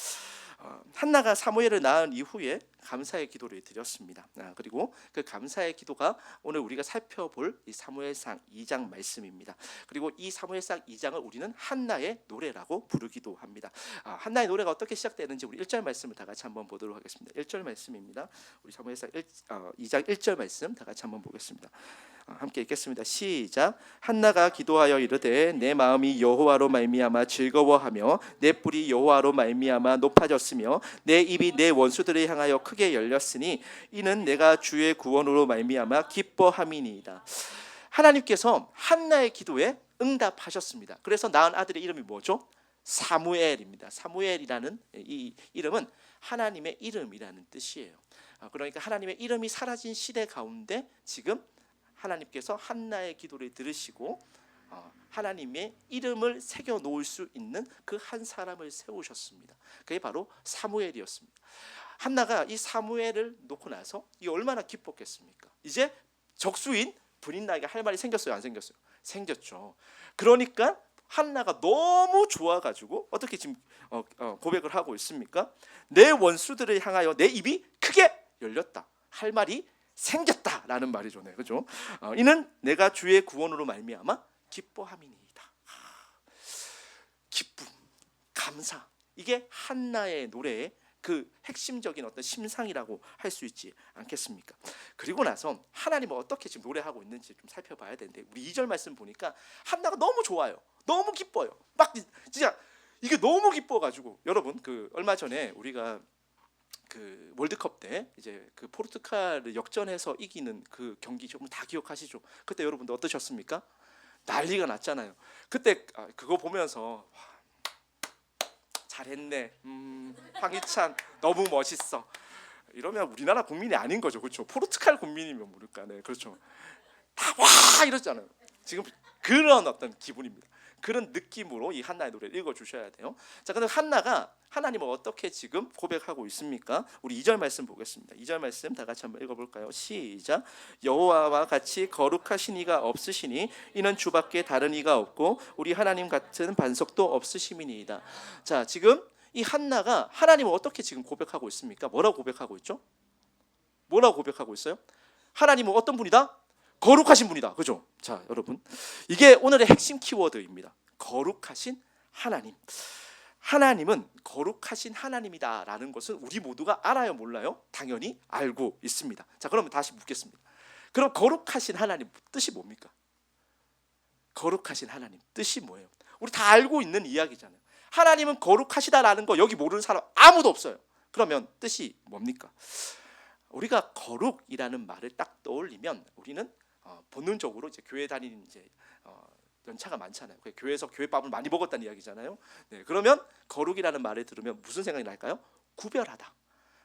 한나가 사무엘을 낳은 이후에 감사의 기도를 드렸습니다. 그리고 그 감사의 기도가 오늘 우리가 살펴볼 이 사무엘상 2장 말씀입니다. 그리고 이 사무엘상 2장을 우리는 한나의 노래라고 부르기도 합니다. 한나의 노래가 어떻게 시작되는지 우리 1절 말씀을 다 같이 한번 보도록 하겠습니다. 1절 말씀입니다. 우리 사무엘상 2장 1절 말씀 다 같이 한번 보겠습니다. 함께 읽겠습니다. 시작. 한나가 기도하여 이르되 내 마음이 여호와로 말미암아 즐거워하며 내 뿔이 여호와로 말미암아 높아졌으며 내 입이 내 원수들을 향하여 크게 열렸으니 이는 내가 주의 구원으로 말미암아 기뻐함이니이다. 하나님께서 한나의 기도에 응답하셨습니다. 그래서 낳은 아들의 이름이 뭐죠? 사무엘입니다. 사무엘이라는 이 이름은 하나님의 이름이라는 뜻이에요. 그러니까 하나님의 이름이 사라진 시대 가운데 지금 하나님께서 한나의 기도를 들으시고 하나님의 이름을 새겨 놓을 수 있는 그 한 사람을 세우셨습니다. 그게 바로 사무엘이었습니다. 한나가 이 사무엘을 놓고 나서 이 얼마나 기뻤겠습니까? 이제 적수인 브린나에게 할 말이 생겼어요, 안 생겼어요? 생겼죠. 그러니까 한나가 너무 좋아가지고 어떻게 지금 고백을 하고 있습니까? 내 원수들을 향하여 내 입이 크게 열렸다. 할 말이 생겼다라는 말이죠, 네, 그죠? 이는 내가 주의 구원으로 말미암아 기뻐함이니이다. 기쁨, 감사. 이게 한나의 노래의 그 핵심적인 어떤 심상이라고 할 수 있지 않겠습니까? 그리고 나서 하나님은 어떻게 지금 노래하고 있는지 좀 살펴봐야 되는데, 우리 2절 말씀 보니까 한나가 너무 좋아요. 너무 기뻐요. 막 진짜 이게 너무 기뻐가지고, 여러분 그 얼마 전에 우리가 그 월드컵 때 이제 그 포르투갈을 역전해서 이기는 그 경기 좀 다 기억하시죠? 그때 여러분들 어떠셨습니까? 난리가 났잖아요. 그때 그거 보면서 잘했네. 황희찬 너무 멋있어. 이러면 우리나라 국민이 아닌 거죠, 그렇죠? 포르투갈 국민이면 모를까, 네, 그렇죠. 다 와 이러잖아요. 지금 그런 어떤 기분입니다. 그런 느낌으로 이 한나의 노래를 읽어주셔야 돼요. 자, 그럼 한나가 하나님을 어떻게 지금 고백하고 있습니까? 우리 2절 말씀 보겠습니다. 2절 말씀 다 같이 한번 읽어볼까요? 시작. 여호와와 같이 거룩하신 이가 없으시니 이는 주밖에 다른 이가 없고 우리 하나님 같은 반석도 없으심이니이다. 자, 지금 이 한나가 하나님을 어떻게 지금 고백하고 있습니까? 뭐라고 고백하고 있죠? 뭐라고 고백하고 있어요? 하나님은 어떤 분이다? 거룩하신 분이다. 그죠? 자, 여러분, 이게 오늘의 핵심 키워드입니다. 거룩하신 하나님. 하나님은 거룩하신 하나님이다라는 것은 우리 모두가 알아요, 몰라요? 당연히 알고 있습니다. 자, 그러면 다시 묻겠습니다. 그럼 거룩하신 하나님 뜻이 뭡니까? 거룩하신 하나님 뜻이 뭐예요? 우리 다 알고 있는 이야기잖아요. 하나님은 거룩하시다라는 거 여기 모르는 사람 아무도 없어요. 그러면 뜻이 뭡니까? 우리가 거룩이라는 말을 딱 떠올리면 우리는 본능적으로 이제 교회 다니는 이제 연차가 많잖아요. 교회에서 교회밥을 많이 먹었다는 이야기잖아요. 네, 그러면 거룩이라는 말을 들으면 무슨 생각이 날까요? 구별하다.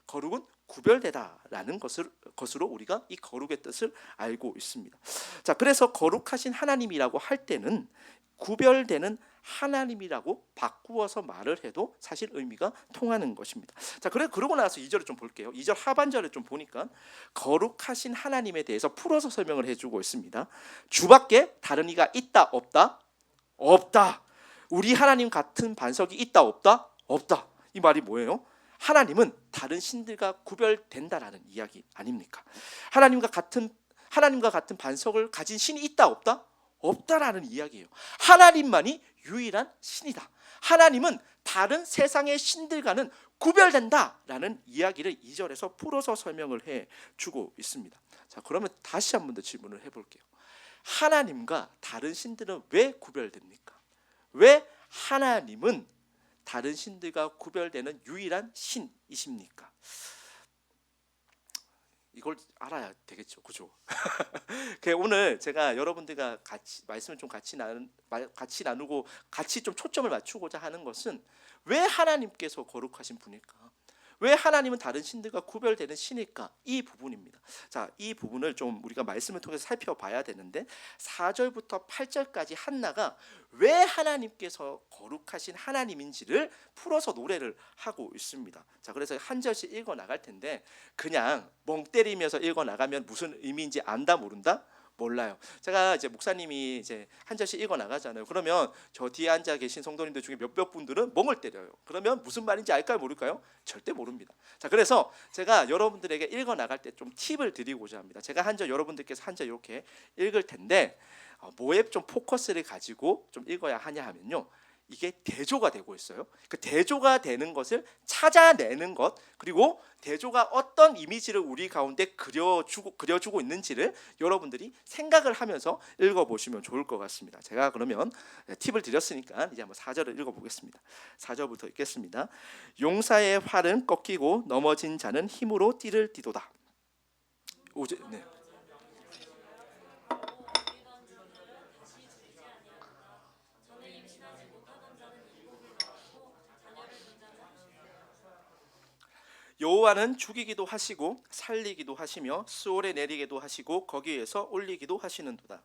거룩은 구별되다라는 것으로 우리가 이 거룩의 뜻을 알고 있습니다. 자, 그래서 거룩하신 하나님이라고 할 때는 구별되는 하나님이라고 바꾸어서 말을 해도 사실 의미가 통하는 것입니다. 자, 그러고 나서 2절을 좀 볼게요. 2절 하반절을 좀 보니까 거룩하신 하나님에 대해서 풀어서 설명을 해주고 있습니다. 주밖에 다른 이가 있다 없다? 없다. 우리 하나님 같은 반석이 있다 없다? 없다. 이 말이 뭐예요? 하나님은 다른 신들과 구별된다라는 이야기 아닙니까? 하나님과 같은 반석을 가진 신이 있다 없다? 없다라는 이야기예요. 하나님만이 유일한 신이다. 하나님은 다른 세상의 신들과는 구별된다라는 이야기를 2절에서 풀어서 설명을 해주고 있습니다. 자, 그러면 다시 한 번 더 질문을 해볼게요. 하나님과 다른 신들은 왜 구별됩니까? 왜 하나님은 다른 신들과 구별되는 유일한 신이십니까? 이걸 알아야 되겠죠, 그죠? 오늘 제가 여러분들과 같이 말씀을 좀 같이 나누고 같이 좀 초점을 맞추고자 하는 것은 왜 하나님께서 거룩하신 분일까? 왜 하나님은 다른 신들과 구별되는 신일까? 이 부분입니다. 자, 이 부분을 좀 우리가 말씀을 통해서 살펴봐야 되는데 4절부터 8절까지 한나가 왜 하나님께서 거룩하신 하나님인지를 풀어서 노래를 하고 있습니다. 자, 그래서 한 절씩 읽어 나갈 텐데 그냥 멍 때리면서 읽어 나가면 무슨 의미인지 안다 모른다? 몰라요. 제가 이제 목사님이 이제 한 절씩 읽어 나가잖아요. 그러면 저 뒤에 앉아 계신 성도님들 중에 몇몇 분들은 멍을 때려요. 그러면 무슨 말인지 알까요, 모를까요? 절대 모릅니다. 자, 그래서 제가 여러분들에게 읽어 나갈 때 좀 팁을 드리고자 합니다. 제가 한 절 여러분들께서 한 절 이렇게 읽을 텐데 뭐에 좀 포커스를 가지고 좀 읽어야 하냐 하면요, 이게 대조가 되고 있어요. 그 대조가 되는 것을 찾아내는 것, 그리고 대조가 어떤 이미지를 우리 가운데 그려주고 있는지를 여러분들이 생각을 하면서 읽어보시면 좋을 것 같습니다. 제가 그러면 팁을 드렸으니까 이제 한번 4절을 읽어보겠습니다. 4절부터 읽겠습니다. 용사의 활은 꺾이고 넘어진 자는 힘으로 띠를 띠도다. 네. 여호와는 죽이기도 하시고 살리기도 하시며 스올에 내리기도 하시고 거기에서 올리기도 하시는도다.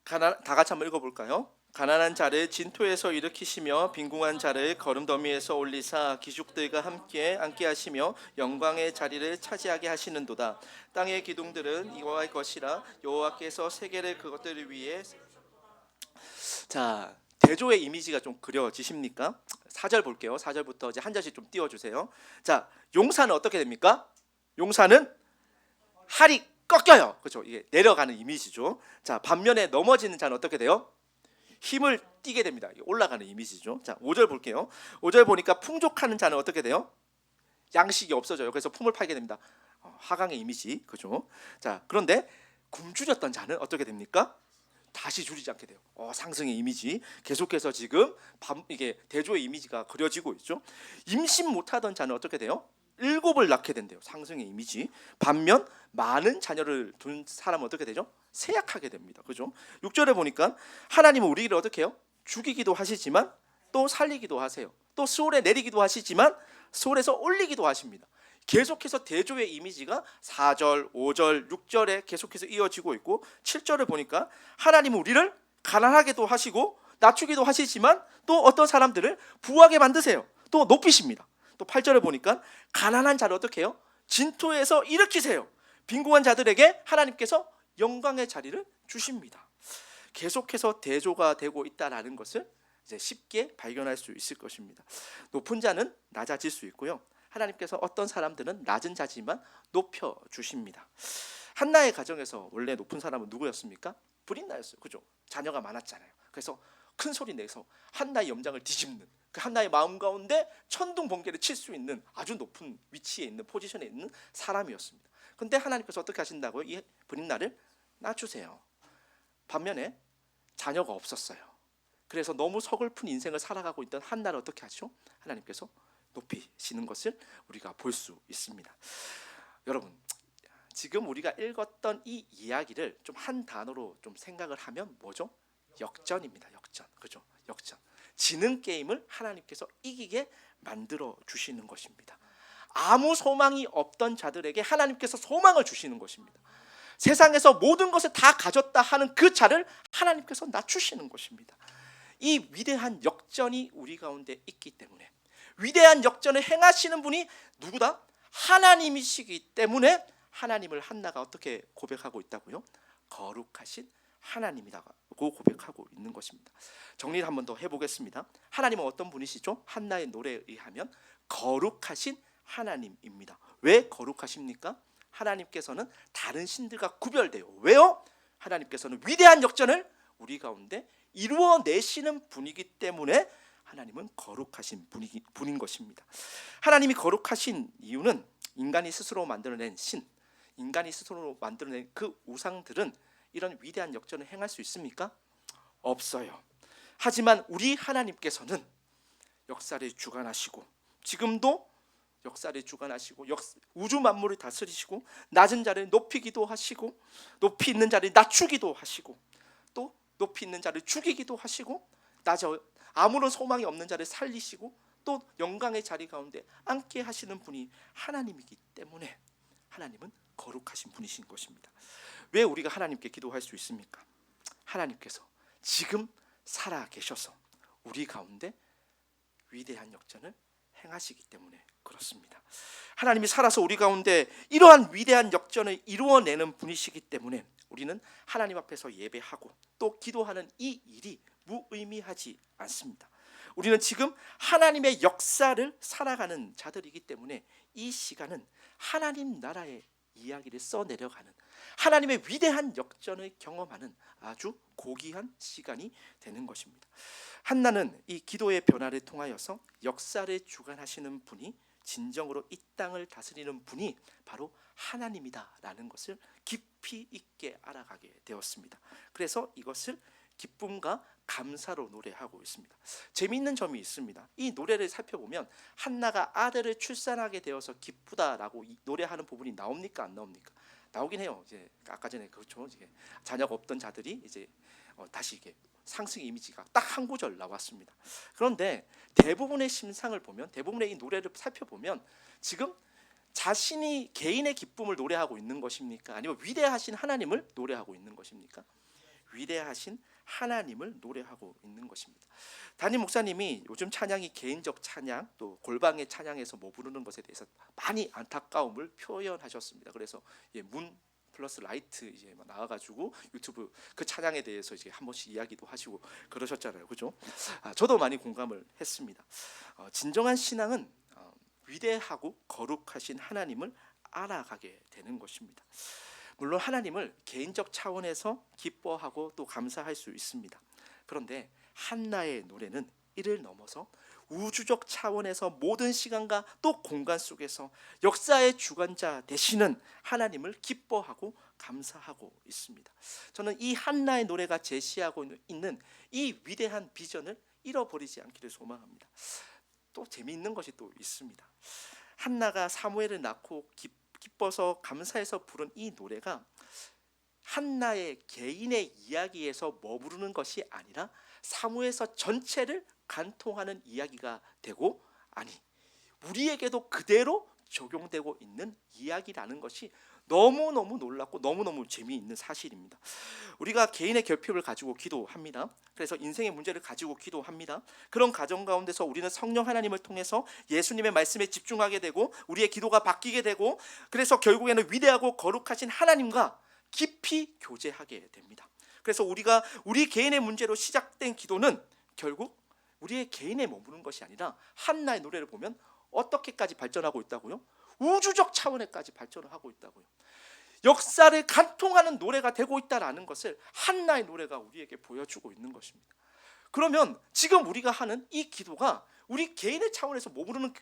다 같이 한번 읽어볼까요? 가난한 자를 진토에서 일으키시며 빈궁한 자를 거름더미에서 올리사 기죽들과 함께 앉게 하시며 영광의 자리를 차지하게 하시는도다. 땅의 기둥들은 여호와의 것이라 여호와께서 세계를 그것들을 위해. 자, 대조의 이미지가 좀 그려지십니까? 4절 볼게요. 4절부터 이제 한 절씩 좀 띄워주세요. 자, 용사는 어떻게 됩니까? 용사는 활이 꺾여요. 그렇죠? 이게 내려가는 이미지죠. 자, 반면에 넘어지는 자는 어떻게 돼요? 힘을 띠게 됩니다. 올라가는 이미지죠. 자, 5절 볼게요. 5절 보니까 풍족하는 자는 어떻게 돼요? 양식이 없어져요. 그래서 품을 팔게 됩니다. 하강의 이미지, 그죠? 자, 그런데 굶주렸던 자는 어떻게 됩니까? 다시 줄이지 않게 돼요. 상승의 이미지 계속해서 지금 이게 대조의 이미지가 그려지고 있죠. 임신 못하던 자는 어떻게 돼요? 7을 낳게 된대요. 상승의 이미지. 반면 많은 자녀를 둔 사람은 어떻게 되죠? 세약하게 됩니다. 그죠? 6절에 보니까 하나님은 우리를 어떻게 해요? 죽이기도 하시지만 또 살리기도 하세요. 또 수월에 내리기도 하시지만 수월에서 올리기도 하십니다. 계속해서 대조의 이미지가 4절, 5절, 6절에 계속해서 이어지고 있고 7절에 보니까 하나님은 우리를 가난하게도 하시고 낮추기도 하시지만 또 어떤 사람들을 부하게 만드세요. 또 높이십니다. 또 8절에 보니까 가난한 자를 어떻게 해요? 진토에서 일으키세요. 빈곤한 자들에게 하나님께서 영광의 자리를 주십니다. 계속해서 대조가 되고 있다라는 것을 이제 쉽게 발견할 수 있을 것입니다. 높은 자는 낮아질 수 있고요. 하나님께서 어떤 사람들은 낮은 자지만 높여 주십니다. 한나의 가정에서 원래 높은 사람은 누구였습니까? 브린나였어요. 그죠? 자녀가 많았잖아요. 그래서 큰 소리 내서 한나의 염장을 뒤집는, 그 한나의 마음 가운데 천둥 번개를 칠 수 있는 아주 높은 위치에 있는 포지션에 있는 사람이었습니다. 근데 하나님께서 어떻게 하신다고요? 이 브린나를 낮추세요. 반면에 자녀가 없었어요. 그래서 너무 서글픈 인생을 살아가고 있던 한나를 어떻게 하죠? 하나님께서 높이시는 것을 우리가 볼 수 있습니다. 여러분, 지금 우리가 읽었던 이 이야기를 좀 한 단어로 좀 생각을 하면 뭐죠? 역전입니다. 역전. 그죠? 역전. 지는 게임을 하나님께서 이기게 만들어 주시는 것입니다. 아무 소망이 없던 자들에게 하나님께서 소망을 주시는 것입니다. 세상에서 모든 것을 다 가졌다 하는 그 자를 하나님께서 낮추시는 것입니다. 이 위대한 역전이 우리 가운데 있기 때문에, 위대한 역전을 행하시는 분이 누구다? 하나님이시기 때문에 하나님을 한나가 어떻게 고백하고 있다고요? 거룩하신 하나님이라고 고백하고 있는 것입니다. 정리를 한번 더 해보겠습니다. 하나님은 어떤 분이시죠? 한나의 노래에 의하면 거룩하신 하나님입니다. 왜 거룩하십니까? 하나님께서는 다른 신들과 구별돼요. 왜요? 하나님께서는 위대한 역전을 우리 가운데 이루어내시는 분이기 때문에 하나님은 거룩하신 분인 것입니다. 하나님이 거룩하신 이유는 인간이 스스로 만들어낸 신, 인간이 스스로 만들어낸 그 우상들은 이런 위대한 역전을 행할 수 있습니까? 없어요. 하지만 우리 하나님께서는 역사를 주관하시고 지금도 역사를 주관하시고 우주 만물을 다스리시고 낮은 자를 높이기도 하시고 높이 있는 자를 낮추기도 하시고 또 높이 있는 자를 죽이기도 하시고 아무런 소망이 없는 자를 살리시고 또 영광의 자리 가운데 앉게 하시는 분이 하나님이기 때문에 하나님은 거룩하신 분이신 것입니다. 왜 우리가 하나님께 기도할 수 있습니까? 하나님께서 지금 살아 계셔서 우리 가운데 위대한 역전을 행하시기 때문에 그렇습니다. 하나님이 살아서 우리 가운데 이러한 위대한 역전을 이루어내는 분이시기 때문에 우리는 하나님 앞에서 예배하고 또 기도하는 이 일이 무의미하지 않습니다. 우리는 지금 하나님의 역사를 살아가는 자들이기 때문에 이 시간은 하나님 나라의 이야기를 써내려가는, 하나님의 위대한 역전을 경험하는 아주 고귀한 시간이 되는 것입니다. 한나는 이 기도의 변화를 통하여서 역사를 주관하시는 분이, 진정으로 이 땅을 다스리는 분이 바로 하나님이다라는 것을 깊이 있게 알아가게 되었습니다. 그래서 이것을 기쁨과 감사로 노래하고 있습니다. 재미있는 점이 있습니다. 이 노래를 살펴보면 한나가 아들을 출산하게 되어서 기쁘다라고 노래하는 부분이 나옵니까? 안 나옵니까? 나오긴 해요. 이제 아까 전에 그렇죠. 이제 자녀가 없던 자들이 이제 다시 이게 상승 이미지가 딱 한 구절 나왔습니다. 그런데 대부분의 심상을 보면, 대부분의 이 노래를 살펴보면 지금 자신이 개인의 기쁨을 노래하고 있는 것입니까? 아니면 위대하신 하나님을 노래하고 있는 것입니까? 위대하신 하나님을 노래하고 있는 것입니다. 담임 목사님이 요즘 찬양이 개인적 찬양 또 골방의 찬양에서 뭐 부르는 것에 대해서 많이 안타까움을 표현하셨습니다. 그래서 문 플러스 라이트 이제 나와가지고 유튜브 그 찬양에 대해서 이제 한 번씩 이야기도 하시고 그러셨잖아요, 그죠? 저도 많이 공감을 했습니다. 진정한 신앙은 위대하고 거룩하신 하나님을 알아가게 되는 것입니다. 물론 하나님을 개인적 차원에서 기뻐하고 또 감사할 수 있습니다. 그런데 한나의 노래는 이를 넘어서 우주적 차원에서 모든 시간과 또 공간 속에서 역사의 주관자 되시는 하나님을 기뻐하고 감사하고 있습니다. 저는 이 한나의 노래가 제시하고 있는 이 위대한 비전을 잃어버리지 않기를 소망합니다. 또 재미있는 것이 또 있습니다. 한나가 사무엘을 낳고 기뻐서 감사해서 부른 이 노래가 한나의 개인의 이야기에서 머무르는 것이 아니라 사무에서 전체를 간통하는 이야기가 되고, 아니 우리에게도 그대로 적용되고 있는 이야기라는 것이 너무너무 놀랍고 너무너무 재미있는 사실입니다. 우리가 개인의 결핍을 가지고 기도합니다. 그래서 인생의 문제를 가지고 기도합니다. 그런 가정 가운데서 우리는 성령 하나님을 통해서 예수님의 말씀에 집중하게 되고 우리의 기도가 바뀌게 되고, 그래서 결국에는 위대하고 거룩하신 하나님과 깊이 교제하게 됩니다. 그래서 우리 개인의 문제로 시작된 기도는 결국 우리의 개인에 머무는 것이 아니라 한나의 노래를 보면 어떻게까지 발전하고 있다고요? 우주적 차원에까지 발전을 하고 있다고요. 역사를 간통하는 노래가 되고 있다라는 것을 한나의 노래가 우리에게 보여주고 있는 것입니다. 그러면 지금 우리가 하는 이 기도가 우리 개인의 차원에서 머무르는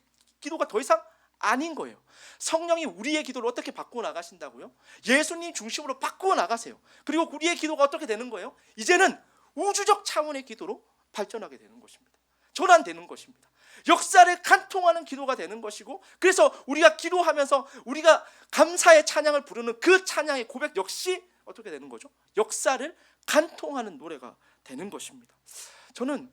기도가 더 이상 아닌 거예요. 성령이 우리의 기도를 어떻게 바꾸어 나가신다고요? 예수님 중심으로 바꾸어 나가세요. 그리고 우리의 기도가 어떻게 되는 거예요? 이제는 우주적 차원의 기도로 발전하게 되는 것입니다. 전환되는 것입니다. 역사를 간통하는 기도가 되는 것이고, 그래서 우리가 기도하면서 우리가 감사의 찬양을 부르는 그 찬양의 고백 역시 어떻게 되는 거죠? 역사를 간통하는 노래가 되는 것입니다. 저는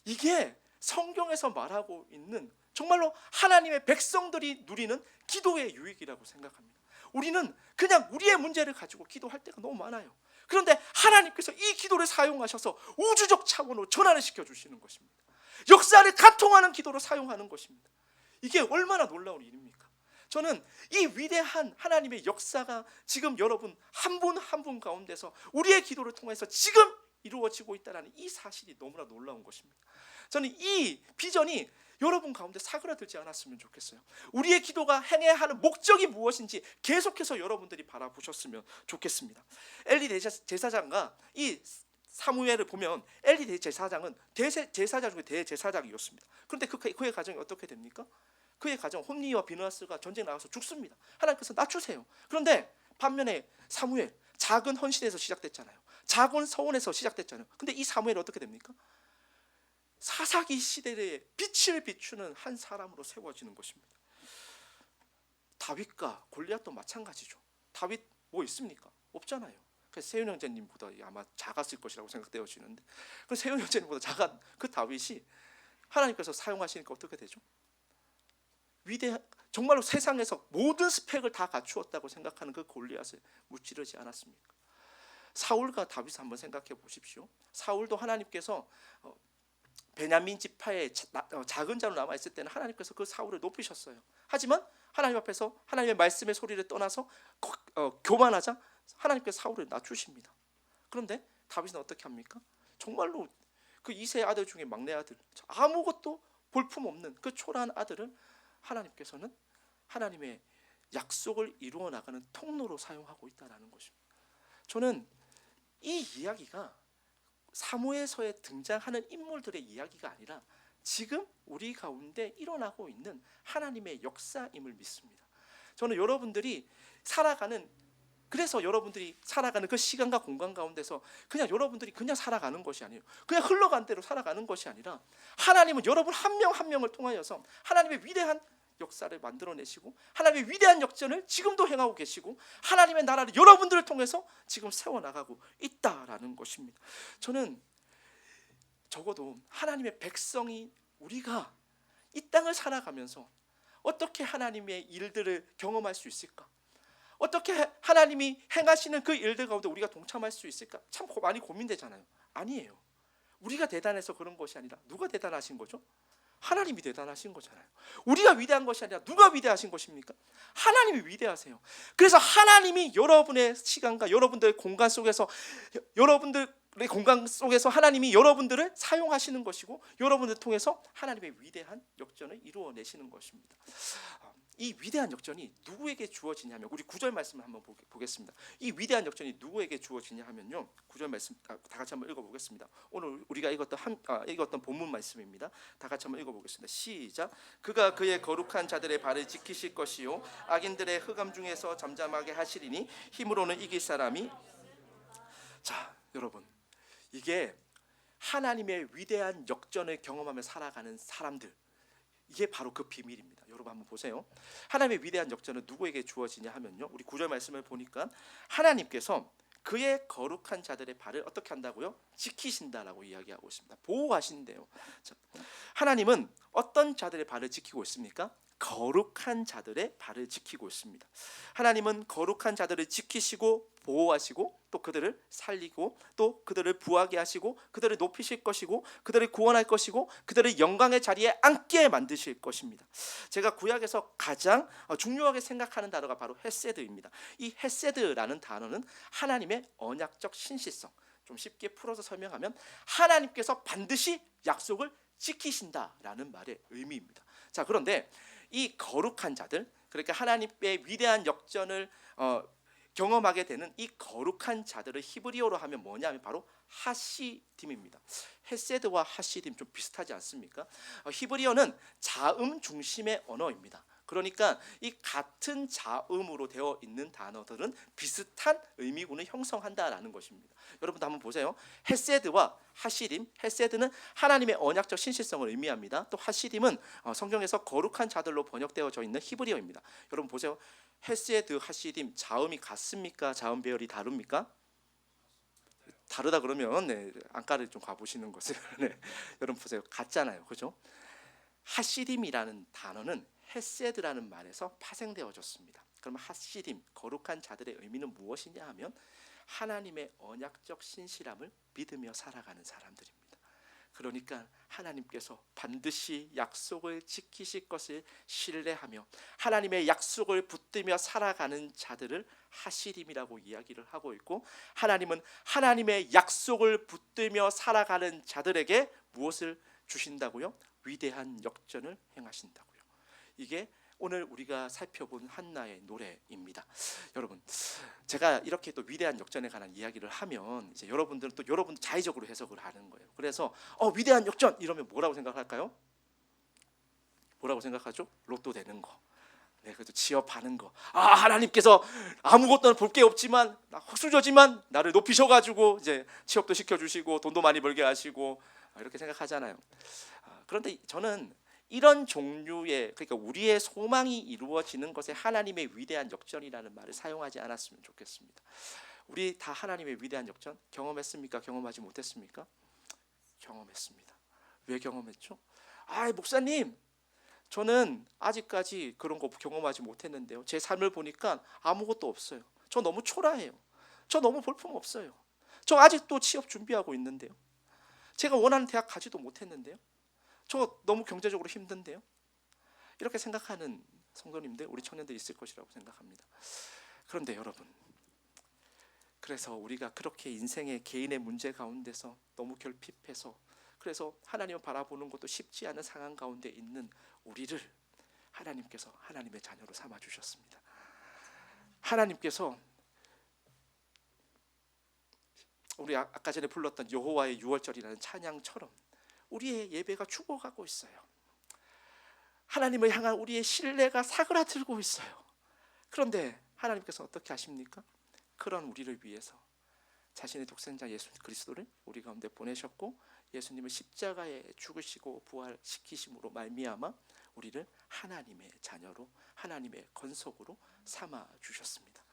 이게 성경에서 말하고 있는 정말로 하나님의 백성들이 누리는 기도의 유익이라고 생각합니다. 우리는 그냥 우리의 문제를 가지고 기도할 때가 너무 많아요. 그런데 하나님께서 이 기도를 사용하셔서 우주적 차원으로 전환을 시켜주시는 것입니다. 역사를 간통하는 기도로 사용하는 것입니다. 이게 얼마나 놀라운 일입니까? 저는 이 위대한 하나님의 역사가 지금 여러분 한 분 한 분 가운데서 우리의 기도를 통해서 지금 이루어지고 있다는 이 사실이 너무나 놀라운 것입니다. 저는 이 비전이 여러분 가운데 사그라들지 않았으면 좋겠어요. 우리의 기도가 행해야 하는 목적이 무엇인지 계속해서 여러분들이 바라보셨으면 좋겠습니다. 엘리 제사장과 이 사무엘을 보면 엘리 대제사장은 제사장 중에 대제사장이었습니다. 그런데 그의 가정이 어떻게 됩니까? 그의 가정 홈리와 비느하스가 전쟁 나가서 죽습니다. 하나님께서 낮추세요. 그런데 반면에 사무엘 작은 헌신에서 시작됐잖아요. 작은 서원에서 시작됐잖아요. 근데 이 사무엘이 어떻게 됩니까? 사사기 시대에 빛을 비추는 한 사람으로 세워지는 것입니다. 다윗과 골리앗도 마찬가지죠. 다윗 뭐 있습니까? 없잖아요. 그래서 세운 형제님보다 아마 작았을 것이라고 생각되어지는데, 그 세운 형제님보다 작은 그 다윗이 하나님께서 사용하시니까 어떻게 되죠? 정말로 세상에서 모든 스펙을 다 갖추었다고 생각하는 그 골리앗을 무찌르지 않았습니까? 사울과 다윗을 한번 생각해 보십시오. 사울도 하나님께서 베냐민 지파의 작은 자로 남아 있을 때는 하나님께서 그 사울을 높이셨어요. 하지만 하나님 앞에서 하나님의 말씀의 소리를 떠나서 교만하자 하나님께서 사울을 낮추십니다. 그런데 다윗은 어떻게 합니까? 정말로 그 이세 아들 중에 막내 아들, 아무것도 볼품없는 그 초라한 아들을 하나님께서는 하나님의 약속을 이루어 나가는 통로로 사용하고 있다는 것입니다. 저는 이 이야기가 사무엘서에 등장하는 인물들의 이야기가 아니라 지금 우리 가운데 일어나고 있는 하나님의 역사임을 믿습니다. 저는 여러분들이 살아가는 그 시간과 공간 가운데서 그냥 여러분들이 그냥 살아가는 것이 아니에요. 그냥 흘러간 대로 살아가는 것이 아니라 하나님은 여러분 한 명 한 명을 통하여서 하나님의 위대한 역사를 만들어내시고 하나님의 위대한 역전을 지금도 행하고 계시고 하나님의 나라를 여러분들을 통해서 지금 세워나가고 있다라는 것입니다. 저는 적어도 하나님의 백성이 우리가 이 땅을 살아가면서 어떻게 하나님의 일들을 경험할 수 있을까? 어떻게 하나님이 행하시는 그 일들 가운데 우리가 동참할 수 있을까? 참 많이 고민되잖아요. 아니에요. 우리가 대단해서 그런 것이 아니라 누가 대단하신 거죠? 하나님이 대단하신 거잖아요. 우리가 위대한 것이 아니라 누가 위대하신 것입니까? 하나님이 위대하세요. 그래서 하나님이 여러분의 시간과 여러분들의 공간 속에서 하나님이 여러분들을 사용하시는 것이고 여러분들을 통해서 하나님의 위대한 역전을 이루어내시는 것입니다. 이 위대한 역전이 누구에게 주어지냐면 우리 9절 말씀을 한번 보겠습니다. 이 위대한 역전이 누구에게 주어지냐 하면요. 9절 말씀 다 같이 한번 읽어보겠습니다. 오늘 우리가 읽었던 본문 말씀입니다. 다 같이 한번 읽어보겠습니다. 시작. 그가 그의 거룩한 자들의 발을 지키실 것이요 악인들의 흑암 중에서 잠잠하게 하시리니 힘으로는 이길 사람이. 자, 여러분, 이게 하나님의 위대한 역전을 경험하며 살아가는 사람들, 이게 바로 그 비밀입니다. 여러분 한번 보세요. 하나님의 위대한 역전은 누구에게 주어지냐 하면요, 우리 9절 말씀을 보니까 하나님께서 그의 거룩한 자들의 발을 어떻게 한다고요? 지키신다라고 이야기하고 있습니다. 보호하신대요. 자, 하나님은 어떤 자들의 발을 지키고 있습니까? 거룩한 자들의 발을 지키고 있습니다. 하나님은 거룩한 자들을 지키시고 보호하시고 또 그들을 살리고 또 그들을 부하게 하시고 그들을 높이실 것이고 그들을 구원할 것이고 그들을 영광의 자리에 앉게 만드실 것입니다. 제가 구약에서 가장 중요하게 생각하는 단어가 바로 헤세드입니다. 이 헤세드라는 단어는 하나님의 언약적 신실성, 좀 쉽게 풀어서 설명하면 하나님께서 반드시 약속을 지키신다라는 말의 의미입니다. 자, 그런데 이 거룩한 자들, 그러니까 하나님의 위대한 역전을 경험하게 되는 이 거룩한 자들을 히브리어로 하면 뭐냐면 바로 하시딤입니다. 헤세드와 하시딤 좀 비슷하지 않습니까? 히브리어는 자음 중심의 언어입니다. 그러니까 이 같은 자음으로 되어 있는 단어들은 비슷한 의미군을 형성한다라는 것입니다. 여러분도 한번 보세요. 헤세드와 하시딤, 헤세드는 하나님의 언약적 신실성을 의미합니다. 또 하시딤은 성경에서 거룩한 자들로 번역되어져 있는 히브리어입니다. 여러분 보세요. 헤세드, 하시딤, 자음이 같습니까? 자음 배열이 다릅니까? 다르다 그러면 안가를 좀 가보시는 것을 여러분 보세요. 같잖아요, 그죠? 하시딤이라는 단어는 헤세드라는 말에서 파생되어졌습니다. 그럼 하시딤, 거룩한 자들의 의미는 무엇이냐 하면 하나님의 언약적 신실함을 믿으며 살아가는 사람들입니다. 그러니까 하나님께서 반드시 약속을 지키실 것을 신뢰하며 하나님의 약속을 붙들며 살아가는 자들을 하시림이라고 이야기를 하고 있고, 하나님은 하나님의 약속을 붙들며 살아가는 자들에게 무엇을 주신다고요? 위대한 역전을 행하신다고요. 이게 오늘 우리가 살펴본 한나의 노래입니다. 여러분, 제가 이렇게 또 위대한 역전에 관한 이야기를 하면 이제 여러분들은 또 여러분 자의적으로 해석을 하는 거예요. 그래서 위대한 역전 이러면 뭐라고 생각할까요? 뭐라고 생각하죠? 로또 되는 거. 네, 그래서 취업하는 거. 하나님께서 아무것도 볼 게 없지만 헛수저지만 나를 높이셔가지고 이제 취업도 시켜주시고 돈도 많이 벌게 하시고 이렇게 생각하잖아요. 그런데 저는 이런 종류의, 그러니까 우리의 소망이 이루어지는 것에 하나님의 위대한 역전이라는 말을 사용하지 않았으면 좋겠습니다. 우리 다 하나님의 위대한 역전 경험했습니까? 경험하지 못했습니까? 경험했습니다. 왜 경험했죠? 목사님, 저는 아직까지 그런 거 경험하지 못했는데요. 제 삶을 보니까 아무것도 없어요. 저 너무 초라해요. 저 너무 볼품 없어요. 저 아직도 취업 준비하고 있는데요. 제가 원하는 대학 가지도 못했는데요. 저 너무 경제적으로 힘든데요. 이렇게 생각하는 성도님들, 우리 청년들 있을 것이라고 생각합니다. 그런데 여러분, 그래서 우리가 그렇게 인생의 개인의 문제 가운데서 너무 결핍해서, 그래서 하나님을 바라보는 것도 쉽지 않은 상황 가운데 있는 우리를 하나님께서 하나님의 자녀로 삼아 주셨습니다. 하나님께서 우리 아까 전에 불렀던 여호와의 유월절이라는 찬양처럼 우리의 예배가 죽어가고 있어요. 하나님을 향한 우리의 신뢰가 사그라들고 있어요. 그런데 하나님께서 어떻게 하십니까? 그런 우리를 위해서 자신의 독생자 예수 그리스도를 우리 가운데 보내셨고, 예수님을 십자가에 죽으시고 부활시키심으로 말미암아 우리를 하나님의 자녀로, 하나님의 건속으로 삼아 주셨습니다.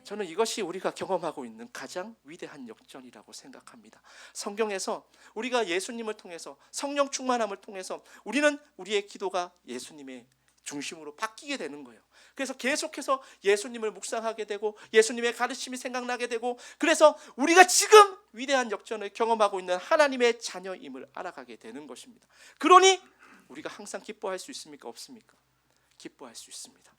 저는 이것이 우리가 경험하고 있는 가장 위대한 역전이라고 생각합니다. 성경에서 우리가 예수님을 통해서, 성령 충만함을 통해서 우리는 우리의 기도가 예수님의 중심으로 바뀌게 되는 거예요. 그래서 계속해서 예수님을 묵상하게 되고 예수님의 가르침이 생각나게 되고, 그래서 우리가 지금 위대한 역전을 경험하고 있는 하나님의 자녀임을 알아가게 되는 것입니다. 그러니 우리가 항상 기뻐할 수 있습니까? 없습니까? 기뻐할 수 있습니다.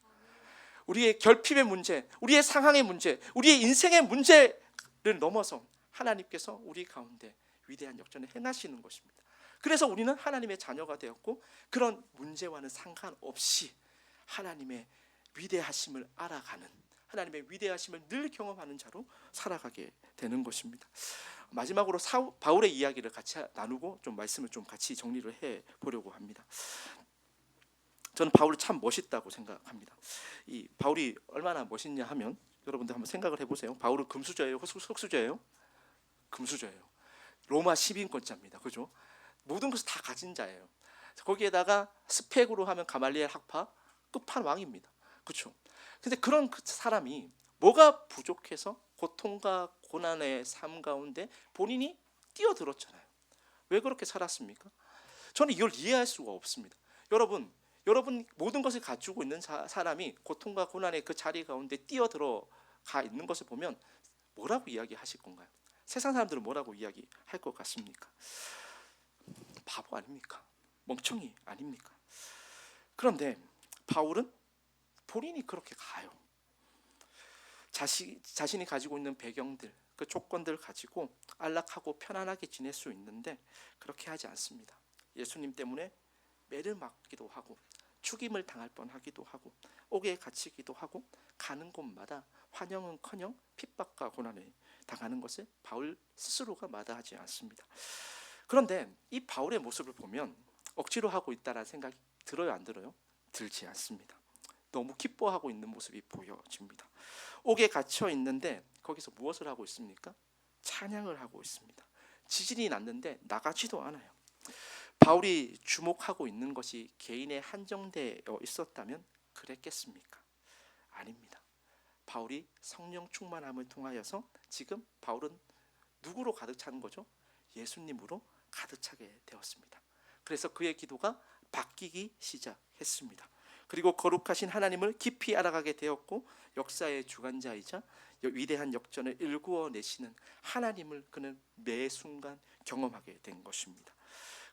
우리의 결핍의 문제, 우리의 상황의 문제, 우리의 인생의 문제를 넘어서 하나님께서 우리 가운데 위대한 역전을 행하시는 것입니다. 그래서 우리는 하나님의 자녀가 되었고, 그런 문제와는 상관없이 하나님의 위대하심을 알아가는, 하나님의 위대하심을 늘 경험하는 자로 살아가게 되는 것입니다. 마지막으로 바울의 이야기를 같이 나누고 좀 말씀을 좀 같이 정리를 해 보려고 합니다. 저는 바울이 참 멋있다고 생각합니다. 이 바울이 얼마나 멋있냐 하면 여러분들 한번 생각을 해보세요. 바울은 금수저예요, 흙수저예요? 금수저예요. 로마 시민권자입니다. 그죠? 모든 것을 다 가진 자예요. 거기에다가 스펙으로 하면 가말리엘 학파 끝판왕입니다. 그렇죠? 근데 그런 그 사람이 뭐가 부족해서 고통과 고난의 삶 가운데 본인이 뛰어들었잖아요. 왜 그렇게 살았습니까? 저는 이걸 이해할 수가 없습니다. 여러분 모든 것을 가지고 있는 사람이 고통과 고난의 그 자리 가운데 뛰어들어가 있는 것을 보면 뭐라고 이야기하실 건가요? 세상 사람들은 뭐라고 이야기할 것 같습니까? 바보 아닙니까? 멍청이 아닙니까? 그런데 바울은 본인이 그렇게 가요. 자신이 가지고 있는 배경들, 그 조건들 가지고 안락하고 편안하게 지낼 수 있는데 그렇게 하지 않습니다. 예수님 때문에 매를 맞기도 하고 죽임을 당할 뻔하기도 하고 옥에 갇히기도 하고 가는 곳마다 환영은커녕 핍박과 고난을 당하는 것을 바울 스스로가 마다하지 않습니다. 그런데 이 바울의 모습을 보면 억지로 하고 있다는 생각이 들어요, 안 들어요? 들지 않습니다. 너무 기뻐하고 있는 모습이 보여집니다. 옥에 갇혀 있는데 거기서 무엇을 하고 있습니까? 찬양을 하고 있습니다. 지진이 났는데 나가지도 않아요. 바울이 주목하고 있는 것이 개인에 한정되어 있었다면 그랬겠습니까? 아닙니다. 바울이 성령 충만함을 통하여서 지금 바울은 누구로 가득 찬 거죠? 예수님으로 가득 차게 되었습니다. 그래서 그의 기도가 바뀌기 시작했습니다. 그리고 거룩하신 하나님을 깊이 알아가게 되었고 역사의 주관자이자 위대한 역전을 일구어 내시는 하나님을 그는 매 순간 경험하게 된 것입니다.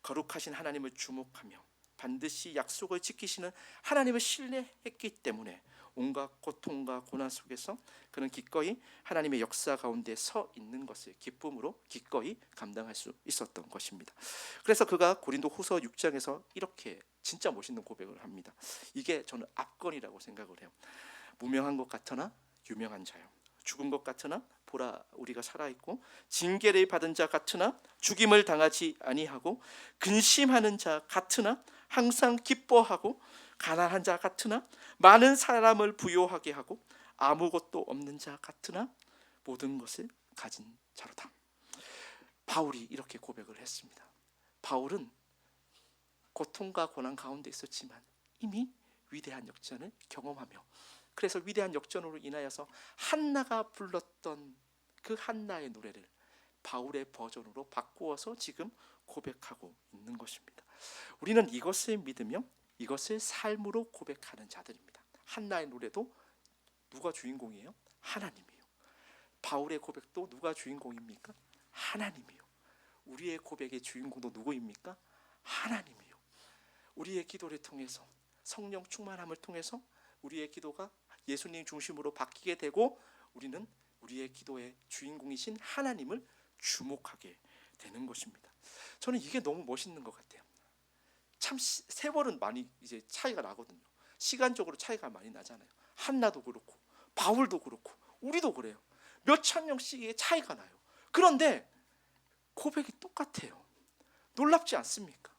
거룩하신 하나님을 주목하며 반드시 약속을 지키시는 하나님을 신뢰했기 때문에 온갖 고통과 고난 속에서 그는 기꺼이 하나님의 역사 가운데 서 있는 것을 기쁨으로 기꺼이 감당할 수 있었던 것입니다. 그래서 그가 고린도후서 6장에서 이렇게 진짜 멋있는 고백을 합니다. 이게 저는 압권이라고 생각을 해요. 무명한 것 같으나 유명한 자요, 죽은 것 같으나 보라 우리가 살아있고, 징계를 받은 자 같으나 죽임을 당하지 아니하고, 근심하는 자 같으나 항상 기뻐하고, 가난한 자 같으나 많은 사람을 부요하게 하고, 아무것도 없는 자 같으나 모든 것을 가진 자로다. 바울이 이렇게 고백을 했습니다. 바울은 고통과 고난 가운데 있었지만 이미 위대한 역전을 경험하며, 그래서 위대한 역전으로 인하여서 한나가 불렀던 그 한나의 노래를 바울의 버전으로 바꾸어서 지금 고백하고 있는 것입니다. 우리는 이것을 믿으며 이것을 삶으로 고백하는 자들입니다. 한나의 노래도 누가 주인공이에요? 하나님이에요. 바울의 고백도 누가 주인공입니까? 하나님이에요. 우리의 고백의 주인공도 누구입니까? 하나님이에요. 우리의 기도를 통해서, 성령 충만함을 통해서 우리의 기도가 예수님 중심으로 바뀌게 되고 우리는 우리의 기도의 주인공이신 하나님을 주목하게 되는 것입니다. 저는 이게 너무 멋있는 것 같아요. 참 세월은 많이 이제 차이가 나거든요. 시간적으로 차이가 많이 나잖아요. 한나도 그렇고 바울도 그렇고 우리도 그래요. 몇천 년씩의 차이가 나요. 그런데 고백이 똑같아요. 놀랍지 않습니까?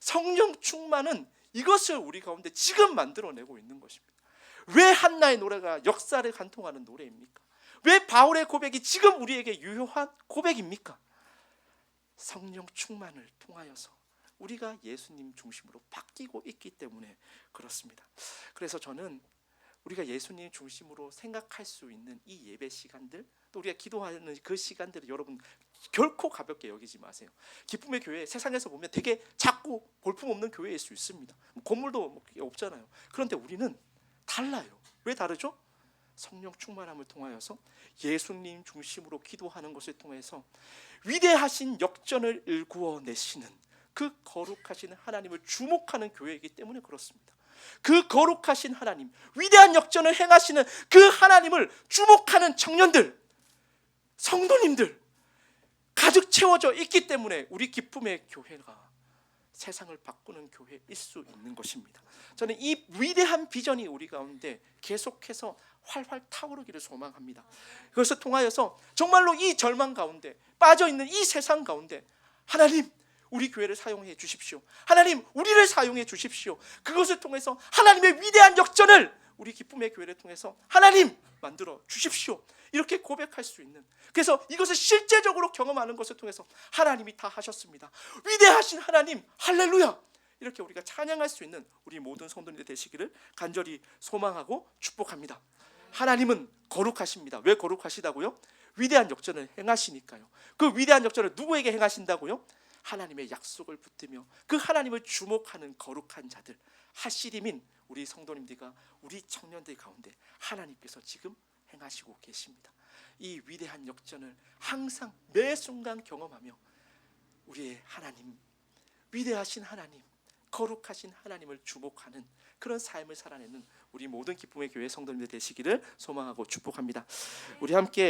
성령 충만은 이것을 우리 가운데 지금 만들어내고 있는 것입니다. 왜 한나의 노래가 역사를 관통하는 노래입니까? 왜 바울의 고백이 지금 우리에게 유효한 고백입니까? 성령 충만을 통하여서 우리가 예수님 중심으로 바뀌고 있기 때문에 그렇습니다. 그래서 저는 우리가 예수님 중심으로 생각할 수 있는 이 예배 시간들, 또 우리가 기도하는 그 시간들을 여러분 결코 가볍게 여기지 마세요. 기쁨의 교회, 세상에서 보면 되게 작고 볼품없는 교회일 수 있습니다. 건물도 없잖아요. 그런데 우리는 달라요. 왜 다르죠? 성령 충만함을 통하여서 예수님 중심으로 기도하는 것을 통해서 위대하신 역전을 일구어 내시는 그 거룩하신 하나님을 주목하는 교회이기 때문에 그렇습니다. 그 거룩하신 하나님, 위대한 역전을 행하시는 그 하나님을 주목하는 청년들, 성도님들 가득 채워져 있기 때문에 우리 기쁨의 교회가 세상을 바꾸는 교회일 수 있는 것입니다. 저는 이 위대한 비전이 우리 가운데 계속해서 활활 타오르기를 소망합니다. 그것을 통하여서 정말로 이 절망 가운데 빠져있는 이 세상 가운데 하나님 우리 교회를 사용해 주십시오. 하나님 우리를 사용해 주십시오. 그것을 통해서 하나님의 위대한 역전을 우리 기쁨의 교회를 통해서 하나님 만들어 주십시오. 이렇게 고백할 수 있는, 그래서 이것을 실제적으로 경험하는 것을 통해서 하나님이 다 하셨습니다. 위대하신 하나님 할렐루야, 이렇게 우리가 찬양할 수 있는 우리 모든 성도님들 되시기를 간절히 소망하고 축복합니다. 하나님은 거룩하십니다. 왜 거룩하시다고요? 위대한 역전을 행하시니까요. 그 위대한 역전을 누구에게 행하신다고요? 하나님의 약속을 붙들며 그 하나님을 주목하는 거룩한 자들, 하시림인 우리 성도님들과 우리 청년들 가운데 하나님께서 지금 행하시고 계십니다. 이 위대한 역전을 항상 매 순간 경험하며 우리의 하나님, 위대하신 하나님, 거룩하신 하나님을 주목하는 그런 삶을 살아내는 우리 모든 기쁨의 교회 성도님들 되시기를 소망하고 축복합니다. 우리 함께